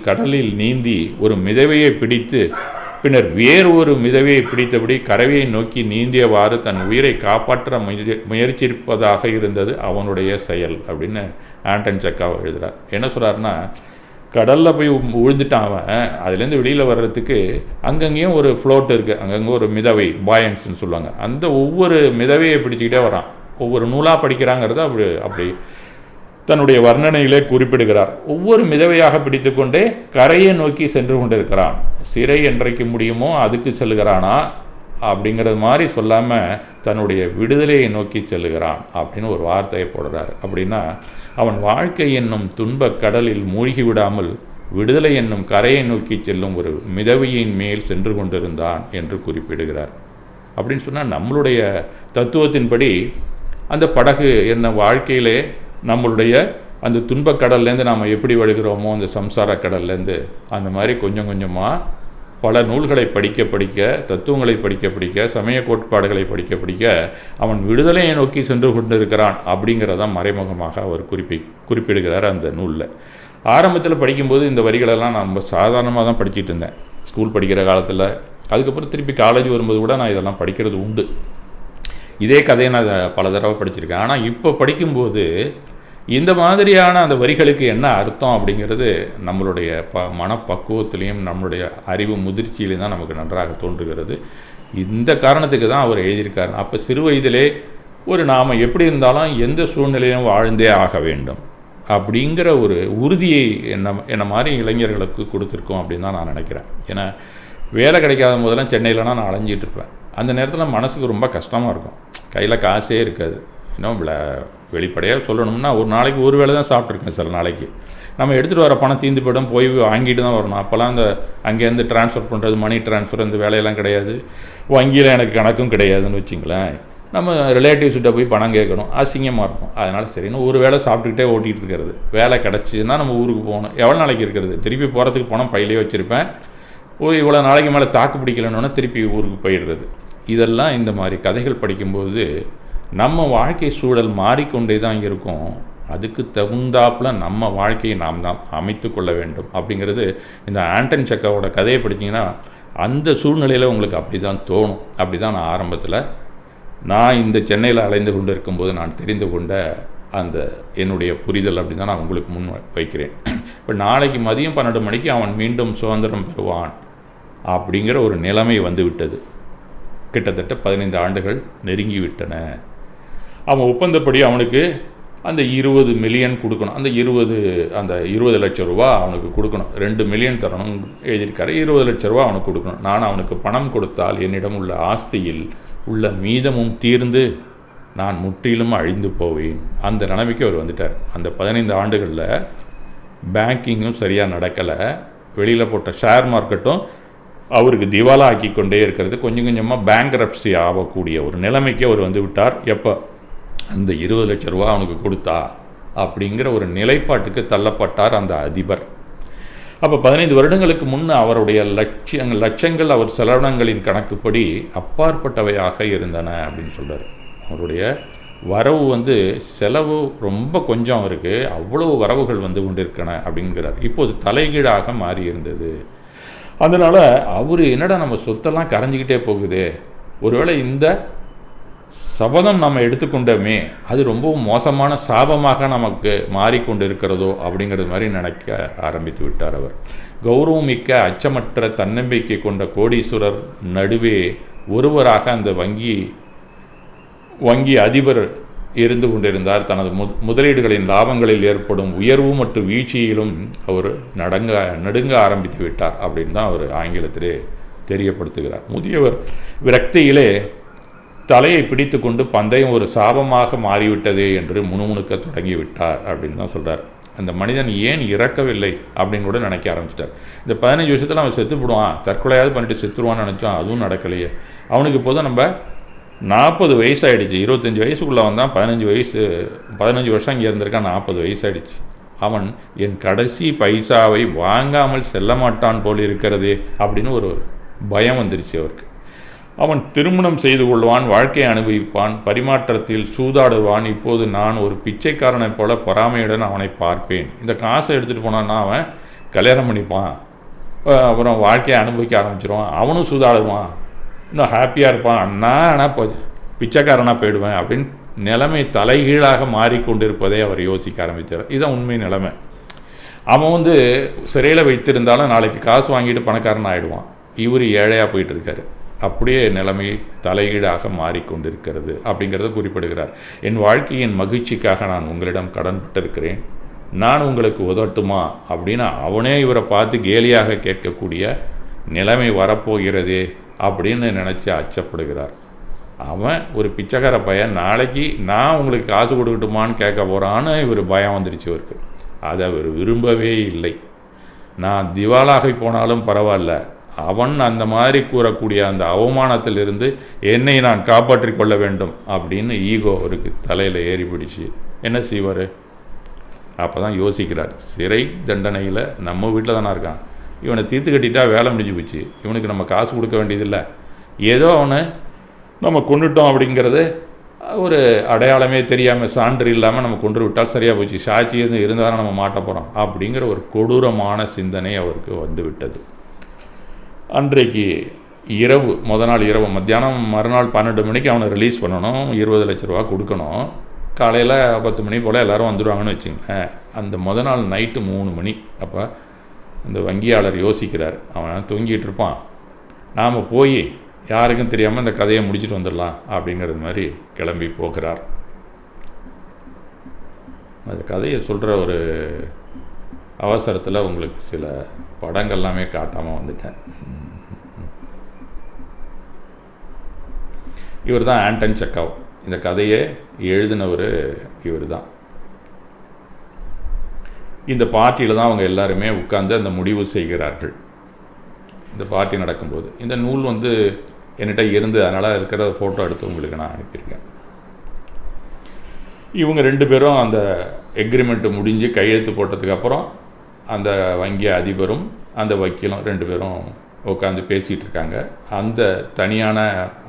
கடலில் நீந்தி ஒரு மிதவையை பிடித்து பின்னர் வேறு ஒரு மிதவையை பிடித்தபடி கரையை நோக்கி நீந்தியவாறு தன் உயிரை காப்பாற்ற முயற்சிப்பதாக இருந்தது அவனுடைய செயல் அப்படின்னு ஆண்டன் செக்காவ் எழுதுகிறார். என்ன சொல்கிறாருன்னா, கடலில் போய் விழுந்துட்டான் அவன். அதுலேருந்து வெளியில் வர்றதுக்கு அங்கங்கேயும் ஒரு ஃப்ளோட் இருக்குது, அங்கங்கே ஒரு மிதவை, பாயன்ஸ்ன்னு சொல்லுவாங்க. அந்த ஒவ்வொரு மிதவையை பிடிச்சிக்கிட்டே வரான். ஒவ்வொரு நூலாக படிக்கிறாங்கிறத அப்படி தன்னுடைய வர்ணனையிலே குறிப்பிடுகிறார். ஒவ்வொரு மிதவையாக பிடித்து கொண்டே கரையை நோக்கி சென்று கொண்டிருக்கிறான். சிறை என்றைக்கு முடியுமோ அதுக்கு செல்கிறானா அப்படிங்கிறது மாதிரி சொல்லாமல் தன்னுடைய விடுதலையை நோக்கி செல்லுகிறான் அப்படின்னு ஒரு வார்த்தையை போடுறார். அப்படின்னா அவன் வாழ்க்கை என்னும் துன்பக் கடலில் மூழ்கி விடாமல் விடுதலை என்னும் கரையை நோக்கி செல்லும் ஒரு மிதவையின் மேல் சென்று கொண்டிருந்தான் என்று குறிப்பிடுகிறார். அப்படின்னு சொன்னால் நம்மளுடைய தத்துவத்தின்படி அந்த படகு என்ன வாழ்க்கையிலே நம்மளுடைய அந்த துன்பக் கடல்லேருந்து நாம் எப்படி வழுகிறோமோ அந்த சம்சார கடல்லேருந்து அந்த மாதிரி கொஞ்சம் கொஞ்சமாக பல நூல்களை படிக்க தத்துவங்களை படிக்க சமய கோட்பாடுகளை படிக்க அவன் விடுதலையை நோக்கி சென்று கொண்டிருக்கிறான் அப்படிங்கிறதான் மறைமுகமாக அவர் குறிப்பிடுகிறார் அந்த நூலில். ஆரம்பத்தில் படிக்கும்போது இந்த வரிகளெல்லாம் நான் ரொம்ப சாதாரணமாக தான் படிச்சுட்டு இருந்தேன் ஸ்கூல் படிக்கிற காலத்தில். அதுக்கப்புறம் திருப்பி காலேஜ் வரும்போது கூட நான் இதெல்லாம் படிக்கிறது உண்டு. இதே கதையை நான் பல தடவை படிச்சிருக்கேன். ஆனால் இப்போ படிக்கும்போது இந்த மாதிரியான அந்த வரிகளுக்கு என்ன அர்த்தம் அப்படிங்கிறது நம்மளுடைய மனப்பக்குவத்திலையும் நம்மளுடைய அறிவு முதிர்ச்சியிலையும் தான் நமக்கு நன்றாக தோன்றுகிறது. இந்த காரணத்துக்கு தான் அவர் எழுதியிருக்கார். அப்போ சிறு வயதிலே நாம் எப்படி இருந்தாலும் எந்த சூழ்நிலையும் வாழ்ந்தே ஆக வேண்டும் அப்படிங்கிற ஒரு உறுதியை என்ன மாதிரி இளைஞர்களுக்கு கொடுத்துருக்கோம் அப்படின்னு தான் நான் நினைக்கிறேன். ஏன்னா வேலை கிடைக்காத போதெல்லாம் சென்னையிலனா நான் அலைஞ்சிட்டு இருப்பேன். அந்த நேரத்தில் மனசுக்கு ரொம்ப கஷ்டமாக இருக்கும், கையில் காசே இருக்காது. இன்னும் வெளிப்படையாக சொல்லணும்னா ஒரு நாளைக்கு ஒரு வேளை தான் சாப்பிட்ருக்கேன். சில நாளைக்கு நம்ம எடுத்துகிட்டு வர பணம் தீர்ந்து போய்டும், போய் வாங்கிட்டு தான் வரணும். அப்போல்லாம் அந்த அங்கேருந்து ட்ரான்ஸ்ஃபர் பண்ணுறது, மணி ட்ரான்ஸ்ஃபர், இந்த வேலையெல்லாம் கிடையாது. வங்கியில் எனக்கு கணக்கும் கிடையாதுன்னு வச்சிங்களேன். நம்ம ரிலேட்டிவ்ஸ்கிட்ட போய் பணம் கேட்கணும், அசிங்கமாக இருக்கும். அதனால் சரின்னு ஒரு வேளை சாப்பிட்டுக்கிட்டே ஓட்டிகிட்டு இருக்கிறது. வேலை கிடச்சிதுன்னா நம்ம ஊருக்கு போகணும். எவ்வளோ நாளைக்கு இருக்கிறது? திருப்பி போகிறதுக்கு பணம் பையிலே வச்சுருப்பேன். இவ்வளோ நாளைக்கு மேலே தாக்கு பிடிக்கலன்னா திருப்பி ஊருக்கு போயிடுறது. இதெல்லாம் இந்த மாதிரி கதைகள் படிக்கும்போது நம்ம வாழ்க்கை சூழல் மாறிக்கொண்டே தான் இருக்கும். அதுக்கு தகுந்தாப்புல நம்ம வாழ்க்கையை நாம் தான் அமைத்து கொள்ள வேண்டும் அப்படிங்கிறது இந்த ஆண்டன் செக்காவோட கதையை படித்தீங்கன்னா அந்த சூழ்நிலையில் உங்களுக்கு அப்படி தான் தோணும். அப்படி தான் நான் ஆரம்பத்தில் இந்த சென்னையில் அலைந்து கொண்டு இருக்கும்போது நான் தெரிந்து கொண்ட அந்த என்னுடைய புரிதல் அப்படி தான் நான் உங்களுக்கு முன் வைக்கிறேன். இப்போ நாளைக்கு மதியம் 12 மணிக்கு அவன் மீண்டும் சுதந்திரம் பெறுவான் அப்படிங்கிற ஒரு நிலைமை வந்து விட்டது. கிட்டத்தட்ட 15 ஆண்டுகள் நெருங்கிவிட்டன. அவன் ஒப்பந்தப்படி அவனுக்கு அந்த 20 மில்லியன் கொடுக்கணும். அந்த 20 லட்சம் ரூபா அவனுக்கு கொடுக்கணும். 2 மில்லியன் தரணும் எழுதியிருக்காரு. 20 லட்ச ரூபா அவனுக்கு கொடுக்கணும். நான் அவனுக்கு பணம் கொடுத்தால் என்னிடம் உள்ள ஆஸ்தியில் உள்ள மீதமும் தீர்ந்து நான் முற்றிலும் அழிந்து போவேன். அந்த நிலைமைக்கு அவர் வந்துட்டார். அந்த 15 ஆண்டுகளில் பேங்கிங்கும் சரியாக நடக்கலை. வெளியில் போட்ட ஷேர் மார்க்கெட்டும் அவருக்கு திவாலா ஆக்கி கொண்டே இருக்கிறது. கொஞ்சம் கொஞ்சமாக பேங்க்ரப்சி ஆகக்கூடிய ஒரு நிலைமைக்கு அவர் வந்து விட்டார். எப்போ அந்த 20 லட்ச ரூபா அவனுக்கு கொடுத்தா அப்படிங்கிற ஒரு நிலைப்பாட்டுக்கு தள்ளப்பட்டார் அந்த அதிபர். அப்போ 15 வருடங்களுக்கு முன் அவருடைய லட்சங்கள் அவர் செலவினங்களின் கணக்குப்படி அப்பாற்பட்டவையாக இருந்தன அப்படின்னு சொல்கிறார். அவருடைய வரவு செலவு ரொம்ப கொஞ்சம் இருக்குது, அவ்வளவு வரவுகள் வந்து கொண்டிருக்கன அப்படிங்கிறார். இப்போது தலைகீழாக மாறி இருந்தது. அதனால் அவர் என்னடா நம்ம சொத்தெல்லாம் கரைஞ்சிக்கிட்டே போகுது, ஒருவேளை இந்த சபதம் நம்ம எடுத்துக்கொண்டோமே அது ரொம்பவும் மோசமான சாபமாக நமக்கு மாறிக்கொண்டு இருக்கிறதோ அப்படிங்கிறது மாதிரி நினைக்க ஆரம்பித்து விட்டார் அவர். கௌரவமிக்க அச்சமற்ற தன்னம்பிக்கை கொண்ட கோடீஸ்வரர் நடுவே ஒருவராக அந்த வங்கி அதிபர் இருந்து கொண்டிருந்தார். தனது முதலீடுகளின் லாபங்களில் ஏற்படும் உயர்வு மற்றும் வீழ்ச்சியிலும் அவர் நடுங்க ஆரம்பித்து விட்டார் அப்படின்னு தான் அவர் ஆங்கிலத்திலே தெரியப்படுத்துகிறார். முதியவர் விரக்தியிலே தலையை பிடித்து கொண்டு பந்தயம் ஒரு சாபமாக மாறிவிட்டதே என்று முணுமுணுக்க தொடங்கிவிட்டார் அப்படின்னு தான் சொல்கிறார். அந்த மனிதன் ஏன் இறக்கவில்லை அப்படின்னு கூட நினைக்க ஆரம்பிச்சிட்டார். இந்த 15 வருஷத்தில் அவன் செத்து போடுவான், தற்கொலையாவது பண்ணிட்டு செத்துருவான்னு நினச்சோம், அதுவும் நடக்கலையே. அவனுக்கு இப்போதான் நம்ம 40 வயசு ஆகிடுச்சு. 25 வயசுக்குள்ளே வந்தான், 15 வருஷம் இங்கே இருந்திருக்கான், 40 வயசு ஆகிடுச்சு. அவன் என் கடைசி பைசாவை வாங்காமல் செல்ல மாட்டான் போல் இருக்கிறதே அப்படின்னு ஒரு பயம் வந்துருச்சு அவருக்கு. அவன் திருமணம் செய்து கொள்வான், வாழ்க்கையை அனுபவிப்பான், பரிமாற்றத்தில் சூதாடுவான். இப்போது நான் ஒரு பிச்சைக்காரனைப் போல பொறாமையுடன் அவனை பார்ப்பேன். இந்த காசை எடுத்துகிட்டு போனான்னா அவன் கல்யாணம் பண்ணிப்பான், அப்புறம் வாழ்க்கையை அனுபவிக்க ஆரம்பிச்சிருவான், அவனும் சூதாடுவான், இன்னும் ஹாப்பியாக இருப்பான். ஆனால் பிச்சைக்காரனாக போயிடுவேன் அப்படின்னு நிலைமை தலைகீழாக மாறிக்கொண்டிருப்பதை அவர் யோசிக்க ஆரம்பித்தார். இதுதான் உண்மை நிலைமை. அவன் சிறையில் வைத்திருந்தாலும் நாளைக்கு காசு வாங்கிட்டு பணக்காரன் ஆகிடுவான். இவர் ஏழையாக போயிட்டுருக்காரு. அப்படியே நிலைமை தலையீடாக மாறிக்கொண்டிருக்கிறது அப்படிங்கிறத குறிப்பிடுகிறார். என் வாழ்க்கையின் மகிழ்ச்சிக்காக நான் உங்களிடம் கடன்பட்டிருக்கிறேன், நான் உங்களுக்கு உதட்டுமா அப்படின்னு அவனே இவரை பார்த்து கேலியாக கேட்கக்கூடிய நிலைமை வரப்போகிறதே அப்படின்னு நினச்சி அச்சப்படுகிறார். அவன் ஒரு பிச்சைக்கார பையன், நாளைக்கு நான் உங்களுக்கு காசு கொடுக்கட்டுமான்னு கேட்க போகிறான்னு இவர் பயம் வந்துடுச்சு இவருக்கு. அதை அவர் விரும்பவே இல்லை. நான் திவாலாகி போனாலும் பரவாயில்ல, அவன் அந்த மாதிரி கூறக்கூடிய அந்த அவமானத்திலிருந்து என்னை நான் காப்பாற்றி கொள்ள வேண்டும் அப்படின்னு ஈகோ அவருக்கு தலையில் ஏறி பிடிச்சி என்ன செய்வார்? அப்போ தான் யோசிக்கிறார், சிறை தண்டனையில் நம்ம வீட்டில் தானே இருக்கான், இவனை தீர்த்து கட்டிட்டா வேலை முடிஞ்சு போச்சு, இவனுக்கு நம்ம காசு கொடுக்க வேண்டியதில்லை, ஏதோ அவனை நம்ம கொண்டுட்டோம் அப்படிங்கிறது ஒரு அடையாளமே தெரியாமல் சான்று இல்லாமல் நம்ம கொண்டு விட்டால் சரியாக போச்சு, சாட்சி எதுவும் இருந்தாலும் நம்ம மாட்ட போகிறோம் அப்படிங்கிற ஒரு கொடூரமான சிந்தனை அவருக்கு வந்து விட்டது. அன்றைக்கு இரவு, நாள் இரவு மத்தியானம், மறுநாள் 12 மணிக்கு அவனை ரிலீஸ் பண்ணணும், 20 லட்ச ரூபா கொடுக்கணும். காலையில் 10 மணி போல் எல்லோரும் வந்துடுவாங்கன்னு வச்சுங்க. அந்த நாள் நைட்டு 3 மணி. அப்போ அந்த வங்கியாளர் யோசிக்கிறார், அவன் தூங்கிட்டு இருப்பான், நாம் போய் யாருக்கும் தெரியாமல் இந்த கதையை முடிச்சுட்டு வந்துடலாம் அப்படிங்கிறது மாதிரி கிளம்பி போகிறார். அந்த கதையை சொல்கிற ஒரு அவசரத்தில் உங்களுக்கு சில படங்கள்லாமே காட்டாமல் வந்துட்டேன். இவர் தான் ஆண்டன் செக்கவ். இந்த கதையை எழுதினவர் இவர் தான். இந்த பார்ட்டியில் தான் அவங்க எல்லாருமே உட்கார்ந்து அந்த முடிவு செய்கிறார்கள். இந்த பார்ட்டி நடக்கும்போது இந்த நூல் என்கிட்ட இருந்து, அதனால் இருக்கிற ஃபோட்டோ எடுத்து உங்களுக்கு நான் அனுப்பியிருக்கேன். இவங்க 2 பேரும் அந்த எக்ரிமெண்ட்டு முடிஞ்சு கையெழுத்து போட்டதுக்கப்புறம் அந்த வங்கி அதிபரும் அந்த வக்கீலும் 2 பேரும் உட்காந்து பேசிகிட்டு இருக்காங்க. அந்த தனியான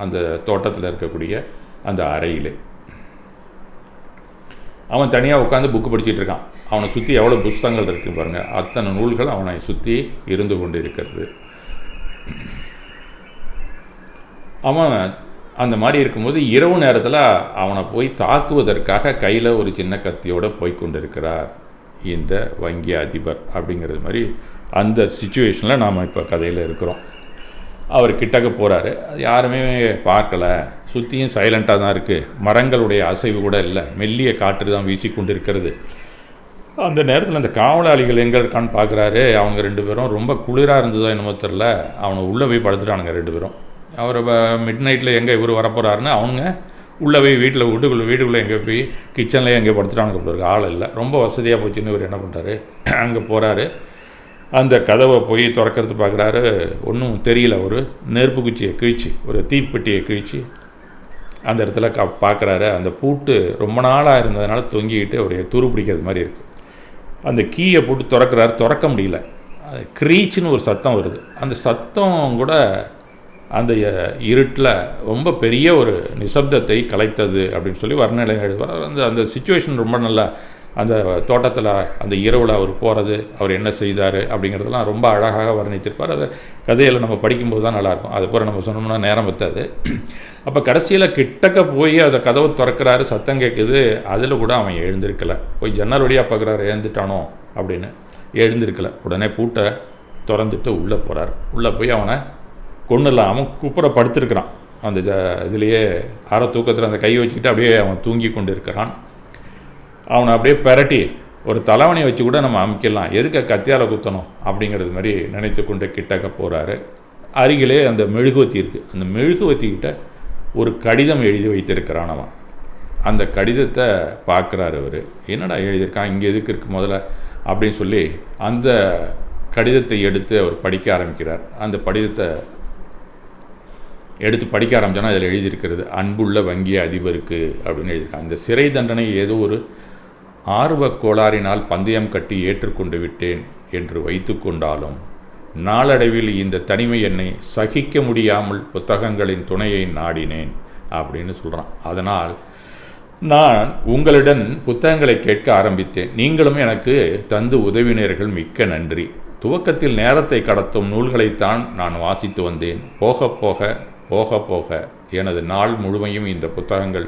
அந்த தோட்டத்தில் இருக்கக்கூடிய அந்த அறையில் அவன் தனியாக உட்காந்து புக்கு படிச்சுட்டு இருக்கான். அவனை சுற்றி எவ்வளோ புஸ்தகங்கள் இருக்குது பாருங்கள், அத்தனை நூல்கள் அவனை சுற்றி இருந்து கொண்டு இருக்கிறது. அவன் அந்த மாதிரி இருக்கும்போது இரவு நேரத்தில் அவனை போய் தாக்குவதற்காக கையில் ஒரு சின்ன கத்தியோடு போய்கொண்டிருக்கிறார் இந்த வங்கி அதிபர் அப்படிங்கிறது மாதிரி அந்த சிச்சுவேஷனில் நாம் இப்போ கதையில் இருக்கிறோம். அவர் கிட்டக்க போகிறாரு, யாருமே பார்க்கலை, சுற்றியும் சைலண்ட்டாக தான் இருக்குது, மரங்களுடைய அசைவு கூட இல்லை, மெல்லிய காற்று தான் வீசி கொண்டு இருக்கிறது. அந்த நேரத்தில் அந்த காவலாளிகள் எங்கே இருக்கான்னு பார்க்குறாரு. அவங்க 2 பேரும் ரொம்ப குளிராக இருந்ததோ என்னமோ தெரில, அவனை உள்ளே போய் படுத்துட்டானுங்க 2 பேரும். அவர் மிட் நைட்டில் எங்கே இவர் வரப்போகிறாருன்னு அவங்க உள்ளே போய் வீட்டுக்குள்ளே எங்கே போய் கிச்சன்லேயே எங்கே படுத்துட்டானுங்க போகிறாரு. ஆள் இல்லை, ரொம்ப வசதியாக போச்சுன்னு இவர் என்ன பண்ணுறாரு, அங்கே போகிறாரு. அந்த கதவை போய் திறக்கிறது பார்க்குறாரு, ஒன்றும் தெரியல. ஒரு நெருப்பு குச்சியை கிழிச்சு, ஒரு தீப்பெட்டியை கிழிச்சு அந்த இடத்துல பார்க்குறாரு. அந்த பூட்டு ரொம்ப நாளாக இருந்ததுனால தொங்கிக்கிட்டு அவருடைய துரு பிடிக்கிறது மாதிரி இருக்குது. அந்த கீயை போட்டு திறக்கிறாரு, திறக்க முடியல. க்ரீச்சுன்னு ஒரு சத்தம் வருது. அந்த சத்தம் கூட அந்த இருட்டில் ரொம்ப பெரிய ஒரு நிசப்தத்தை கலைத்தது அப்படின்னு சொல்லி வர்ணனை எழுதுவார். அந்த சிச்சுவேஷன் ரொம்ப நல்லா, அந்த தோட்டத்தில் அந்த இரவில் அவர் போகிறது, அவர் என்ன செய்தார் அப்படிங்கிறதெல்லாம் ரொம்ப அழகாக வர்ணித்திருப்பார். அதை கதையில் நம்ம படிக்கும்போது தான் நல்லாயிருக்கும். அது போல் நம்ம சொன்னோம்னா நேரம் பத்தாது. அப்போ கடைசியில் கிட்டக்க போய் அதை கதவை திறக்கிறாரு, சத்தம் கேட்குது. அதில் கூட அவன் எழுந்திருக்கலை. போய் ஜன்னல் வழியாக பார்க்குறாரு, எழுந்துட்டானோ அப்படின்னு. எழுந்திருக்கலை. உடனே பூட்டை திறந்துட்டு உள்ளே போகிறார். உள்ளே போய் அவனை கொண்டுலாம், அவன் குப்புற படுத்திருக்கிறான். அந்த இதுலேயே அரை தூக்கத்தில் அந்த கை வச்சுக்கிட்டு அப்படியே அவன் தூங்கி கொண்டு இருக்கிறான். அவனை அப்படியே பெரட்டி ஒரு தலைவணி வச்சு கூட நம்ம அமைக்கலாம், எதுக்கு கத்தியால் குத்தணும் அப்படிங்கிறது மாதிரி நினைத்து கொண்டு கிட்டக்க போகிறாரு. அருகிலே அந்த மெழுகுவத்தி இருக்குது. அந்த மெழுகுவத்திக்கிட்ட ஒரு கடிதம் எழுதி வைத்திருக்கிறான் அவன். அந்த கடிதத்தை பார்க்குறாரு அவர். என்னடா எழுதியிருக்கான், இங்கே எதுக்கு இருக்குது முதல்ல அப்படின்னு சொல்லி அந்த கடிதத்தை எடுத்து அவர் படிக்க ஆரம்பிக்கிறார். அந்த கடிதத்தை எடுத்து படிக்க ஆரம்பித்தோன்னா அதில் எழுதியிருக்கிறது, அன்புள்ள வங்கி அதிபருக்கு அப்படின்னு எழுதியிருக்காங்க. அந்த சிறை தண்டனை ஏதோ ஒரு ஆர்வக் கோளாறினால் பந்தயம் கட்டி ஏற்றுக்கொண்டு விட்டேன் என்று வைத்து கொண்டாலும் நாளடைவில் இந்த தனிமை என்னை சகிக்க முடியாமல் புத்தகங்களின் துணையை நாடினேன் அப்படின்னு சொல்கிறான். அதனால் நான் உங்களிடம் புத்தகங்களை கேட்க ஆரம்பித்தேன். நீங்களும் எனக்கு தந்து உதவினர்கள், மிக்க நன்றி. துவக்கத்தில் நேரத்தை கடத்தும் நூல்களைத்தான் நான் வாசித்து வந்தேன். போக போக போக போக எனது நாள் முழுமையும் இந்த புத்தகங்கள்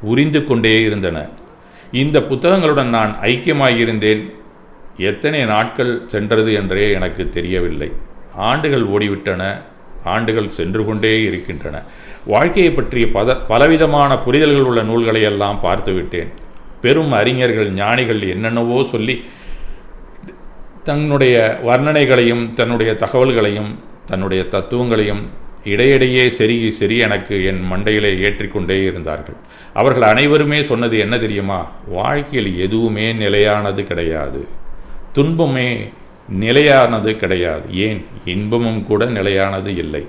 உரிந்து கொண்டே இருந்தன. இந்த புத்தகங்களுடன் நான் ஐக்கியமாகியிருந்தேன். எத்தனை நாட்கள் சென்றது என்றே எனக்கு தெரியவில்லை. ஆண்டுகள் ஓடிவிட்டன, ஆண்டுகள் சென்று கொண்டே இருக்கின்றன. வாழ்க்கையை பற்றிய பலவிதமான புரிதல்கள் உள்ள நூல்களை எல்லாம் பார்த்துவிட்டேன். பெரும் அறிஞர்கள், ஞானிகள் என்னென்னவோ சொல்லி தன்னுடைய வர்ணனைகளையும் தன்னுடைய தகவல்களையும் தன்னுடைய தத்துவங்களையும் இடையிடையே சரி எனக்கு என் மண்டையிலே ஏற்றிக்கொண்டே இருந்தார்கள். அவர்கள் அனைவருமே சொன்னது என்ன தெரியுமா? வாழ்க்கையில் எதுவுமே நிலையானது கிடையாது, துன்பமே நிலையானது கிடையாது, ஏன் இன்பமும் கூட நிலையானது இல்லை.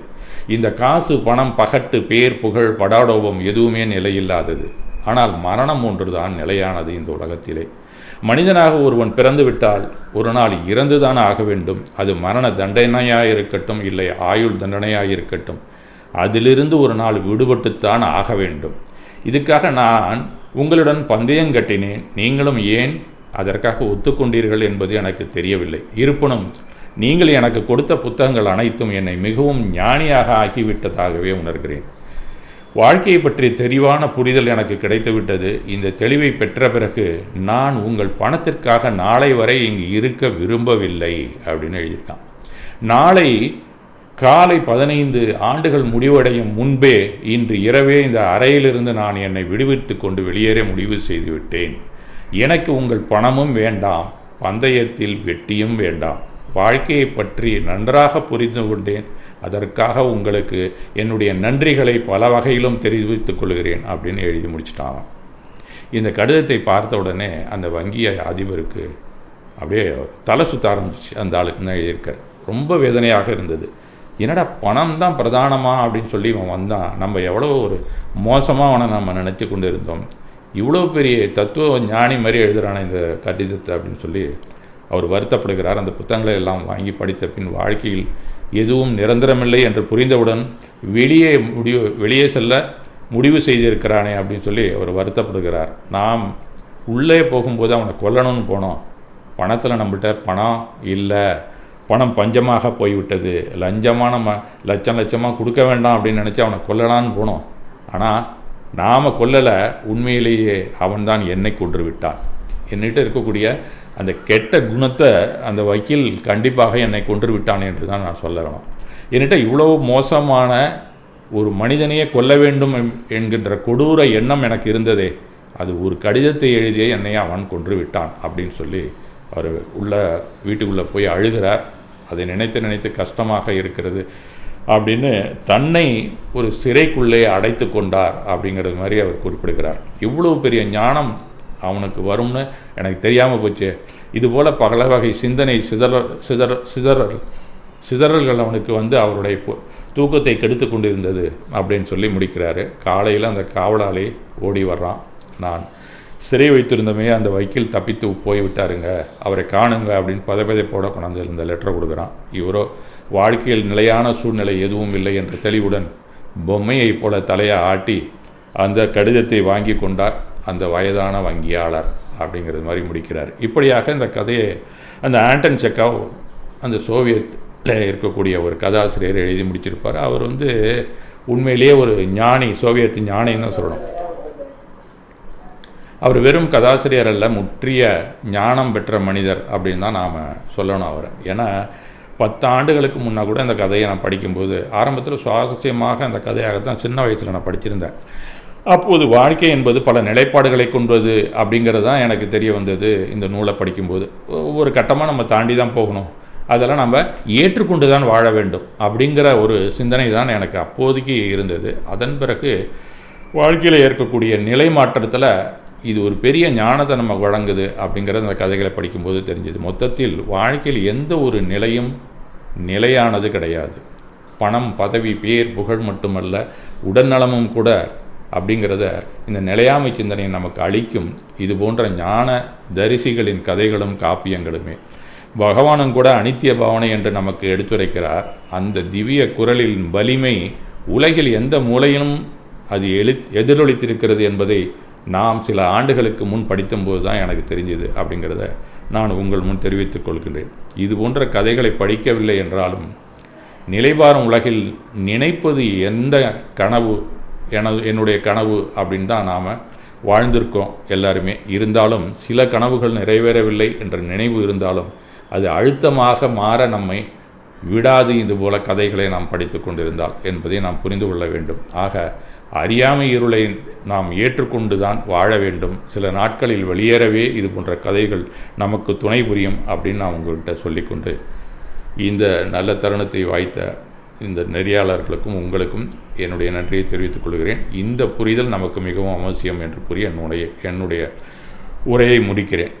இந்த காசு, பணம், பகட்டு, பேர், புகழ், படாடோபம் எதுவுமே நிலையில்லாதது. ஆனால் மரணம் ஒன்றுதான் நிலையானது இந்த உலகத்திலே. மனிதனாக ஒருவன் பிறந்து விட்டால் ஒரு நாள் இறந்துதான் ஆக வேண்டும். அது மரண தண்டனையாக இருக்கட்டும், இல்லை ஆயுள் தண்டனையாக இருக்கட்டும், அதிலிருந்து ஒரு நாள் விடுபட்டுத்தான் ஆக வேண்டும். இதுக்காக நான் உங்களுடன் பந்தயம் கட்டினேன். நீங்களும் ஏன் அதற்காக ஒத்துக்கொண்டீர்கள் என்பது எனக்கு தெரியவில்லை. இருப்பினும் நீங்கள் எனக்கு கொடுத்த புத்தகங்கள் அனைத்தும் என்னை மிகவும் ஞானியாக ஆகிவிட்டதாகவே உணர்கிறேன். வாழ்க்கையை பற்றி தெளிவான புரிதல் எனக்கு கிடைத்துவிட்டது. இந்த தெளிவை பெற்ற பிறகு நான் உங்கள் பணத்திற்காக நாளை வரை இங்கு இருக்க விரும்பவில்லை அப்படின்னு எழுதியிருக்கான். நாளை காலை 15 ஆண்டுகள் முடிவடையும் முன்பே இன்று இரவே இந்த அறையிலிருந்து நான் என்னை விடுவித்து கொண்டு வெளியேற முடிவு செய்துவிட்டேன். எனக்கு உங்கள் பணமும் வேண்டாம், பந்தயத்தில் வெட்டியும் வேண்டாம். வாழ்க்கையை பற்றி நன்றாக புரிந்து கொண்டேன். அதற்காக உங்களுக்கு என்னுடைய நன்றிகளை பல வகையிலும் தெரிவித்துக் கொள்கிறேன் அப்படின்னு எழுதி முடிச்சிட்டான். இந்த கடிதத்தை பார்த்த உடனே அந்த வங்கி அதிபருக்கு அப்படியே தலை சுத்த ஆரம்பிச்சு. அந்த ஆளுக்கு தான் எழுதியிருக்கார். ரொம்ப வேதனையாக இருந்தது. என்னடா பணம் தான் பிரதானமா அப்படின்னு சொல்லி அவன் வந்தான். நம்ம எவ்வளோ ஒரு மோசமாக அவனை நம்ம நினச்சி கொண்டு இருந்தோம். இவ்வளோ பெரிய தத்துவ ஞானி மாதிரி எழுதுகிறான இந்த கடிதத்தை அப்படின்னு சொல்லி அவர் வருத்தப்படுகிறார். அந்த புத்தகங்களை எல்லாம் வாங்கி படித்த பின் வாழ்க்கையில் எதுவும் நிரந்தரமில்லை என்று புரிந்தவுடன் வெளியே செல்ல முடிவு செய்திருக்கிறானே அப்படின்னு சொல்லி அவர் வருத்தப்படுகிறார். நாம் உள்ளே போகும்போது அவனை கொல்லணும்னு போனோம். பணத்தில் நம்மள்கிட்ட பணம் இல்லை, பணம் பஞ்சமாக போய்விட்டது, லட்சமாக கொடுக்க வேண்டாம் அப்படின்னு நினச்சி அவனை கொல்லலான்னு போனோம். ஆனால் நாம் கொல்லலை, உண்மையிலேயே அவன்தான் என்னை கொன்று விட்டான். என்னிட்ட இருக்கக்கூடிய அந்த கெட்ட குணத்தை அந்த வக்கீல் கண்டிப்பாக என்னை கொன்று விட்டான் என்று தான் நான் சொல்ல வேணும். என்கிட்ட இவ்வளோ மோசமான ஒரு மனிதனையே கொல்ல வேண்டும் என்கின்ற கொடூர எண்ணம் எனக்கு இருந்ததே, அது ஒரு கடிதத்தை எழுதியே என்னை அவன் கொன்று விட்டான் அப்படின்னு சொல்லி அவர் வீட்டுக்குள்ளே போய் அழுகிறார். அதை நினைத்து கஷ்டமாக இருக்கிறது அப்படின்னு தன்னை ஒரு சிறைக்குள்ளே அடைத்து கொண்டார் அப்படிங்கிறது மாதிரி அவர் குறிப்பிடுகிறார். இவ்வளோ பெரிய ஞானம் அவனுக்கு வரும்னு எனக்கு தெரியாமல் போச்சு. இதுபோல் பல வகை சிந்தனை சிதறல்கள் அவனுக்கு அவருடைய தூக்கத்தை கெடுத்து கொண்டு இருந்தது அப்படின்னு சொல்லி முடிக்கிறாரு. காலையில் அந்த காவலாளி ஓடி வர்றான். நான் சிறை வைத்திருந்தமே அந்த வக்கீல் தப்பித்து போய்விட்டாருங்க, அவரை காணுங்க அப்படின்னு பதப்பதைப்போட கொண்டாந்து இந்த லெட்டரை கொடுக்குறான். இவரோ வாழ்க்கையில் நிலையான சூழ்நிலை எதுவும் இல்லை என்ற தெளிவுடன் பொம்மையைப் போல தலையை ஆட்டி அந்த கடிதத்தை வாங்கி கொண்டார் அந்த வயதான வங்கியாளர் அப்படிங்கிறது மாதிரி முடிக்கிறார். இப்படியாக இந்த கதையை அந்த ஆண்டன் செக்காவ் அந்த சோவியத்தில் இருக்கக்கூடிய ஒரு கதாசிரியர் எழுதி முடிச்சிருப்பார். அவர் உண்மையிலேயே ஒரு ஞானி, சோவியத் ஞானின்னு தான் சொல்லணும். அவர் வெறும் கதாசிரியர் அல்ல, முற்றிய ஞானம் பெற்ற மனிதர் அப்படின்னு தான் நாம் சொல்லணும் அவரை. ஏன்னா 10 ஆண்டுகளுக்கு முன்னே கூட அந்த கதையை நான் படிக்கும்போது ஆரம்பத்தில் சுவாரஸ்யமாக அந்த கதையாகத்தான் சின்ன வயசில் நான் படிச்சிருந்தேன். அப்போது வாழ்க்கை என்பது பல நிலைப்பாடுகளை கொண்டது அப்படிங்கிறது தான் எனக்கு தெரிய வந்தது. இந்த நூலை படிக்கும்போது ஒவ்வொரு கட்டமாக நம்ம தாண்டி தான் போகணும், அதெல்லாம் நம்ம ஏற்றுக்கொண்டு தான் வாழ வேண்டும் அப்படிங்கிற ஒரு சிந்தனை தான் எனக்கு அப்போதைக்கு இருந்தது. அதன் பிறகு வாழ்க்கையில் ஏற்கக்கூடிய நிலை மாற்றத்தில் இது ஒரு பெரிய ஞானத்தை நம்ம வழங்குது அப்படிங்கிறது அந்த கதைகளை படிக்கும்போது தெரிஞ்சது. மொத்தத்தில் வாழ்க்கையில் எந்த ஒரு நிலையும் நிலையானது கிடையாது. பணம், பதவி, பேர், புகழ் மட்டுமல்ல, உடல்நலமும் கூட அப்படிங்கிறத இந்த நிலையாமை சிந்தனையை நமக்கு அளிக்கும் இது போன்ற ஞான தரிசிகளின் கதைகளும் காப்பியங்களுமே. பகவானும் கூட அனித்திய பாவனை என்று நமக்கு எடுத்துரைக்கிறார். அந்த திவ்ய குரலின் வலிமை உலகில் எந்த மூலையிலும் அது எதிரொலித்திருக்கிறது என்பதை நாம் சில ஆண்டுகளுக்கு முன் படித்தபோது தான் எனக்கு தெரிஞ்சது அப்படிங்கிறத நான் உங்கள் முன் தெரிவித்துக் கொள்கின்றேன். இது போன்ற கதைகளை படிக்கவில்லை என்றாலும் நிலைபாரும் உலகில் நினைப்பது எந்த கனவு என்னுடைய கனவு அப்படின்னு தான் நாம் வாழ்ந்திருக்கோம் எல்லாருமே. இருந்தாலும் சில கனவுகள் நிறைவேறவில்லை என்ற நினைவு இருந்தாலும் அது அழுத்தமாக மாற நம்மை விடாது இதுபோல கதைகளை நாம் படித்து கொண்டிருந்தால் என்பதை நாம் புரிந்து கொள்ள வேண்டும். ஆக அறியாமை இருளை நாம் ஏற்றுக்கொண்டு தான் வாழ வேண்டும். சில நாட்களில் வெளியேறவே இது போன்ற கதைகள் நமக்கு துணை புரியும் அப்படின்னு நான் உங்கள்கிட்ட சொல்லிக்கொண்டு இந்த நல்ல தருணத்தை வாய்த்த இந்த நெறியாளர்களுக்கும் உங்களுக்கும் என்னுடைய நன்றியை தெரிவித்துக் கொள்கிறேன். இந்த புரிதல் நமக்கு மிகவும் அவசியம் என்று கூறி என்னுடைய உரையை முடிக்கிறேன்.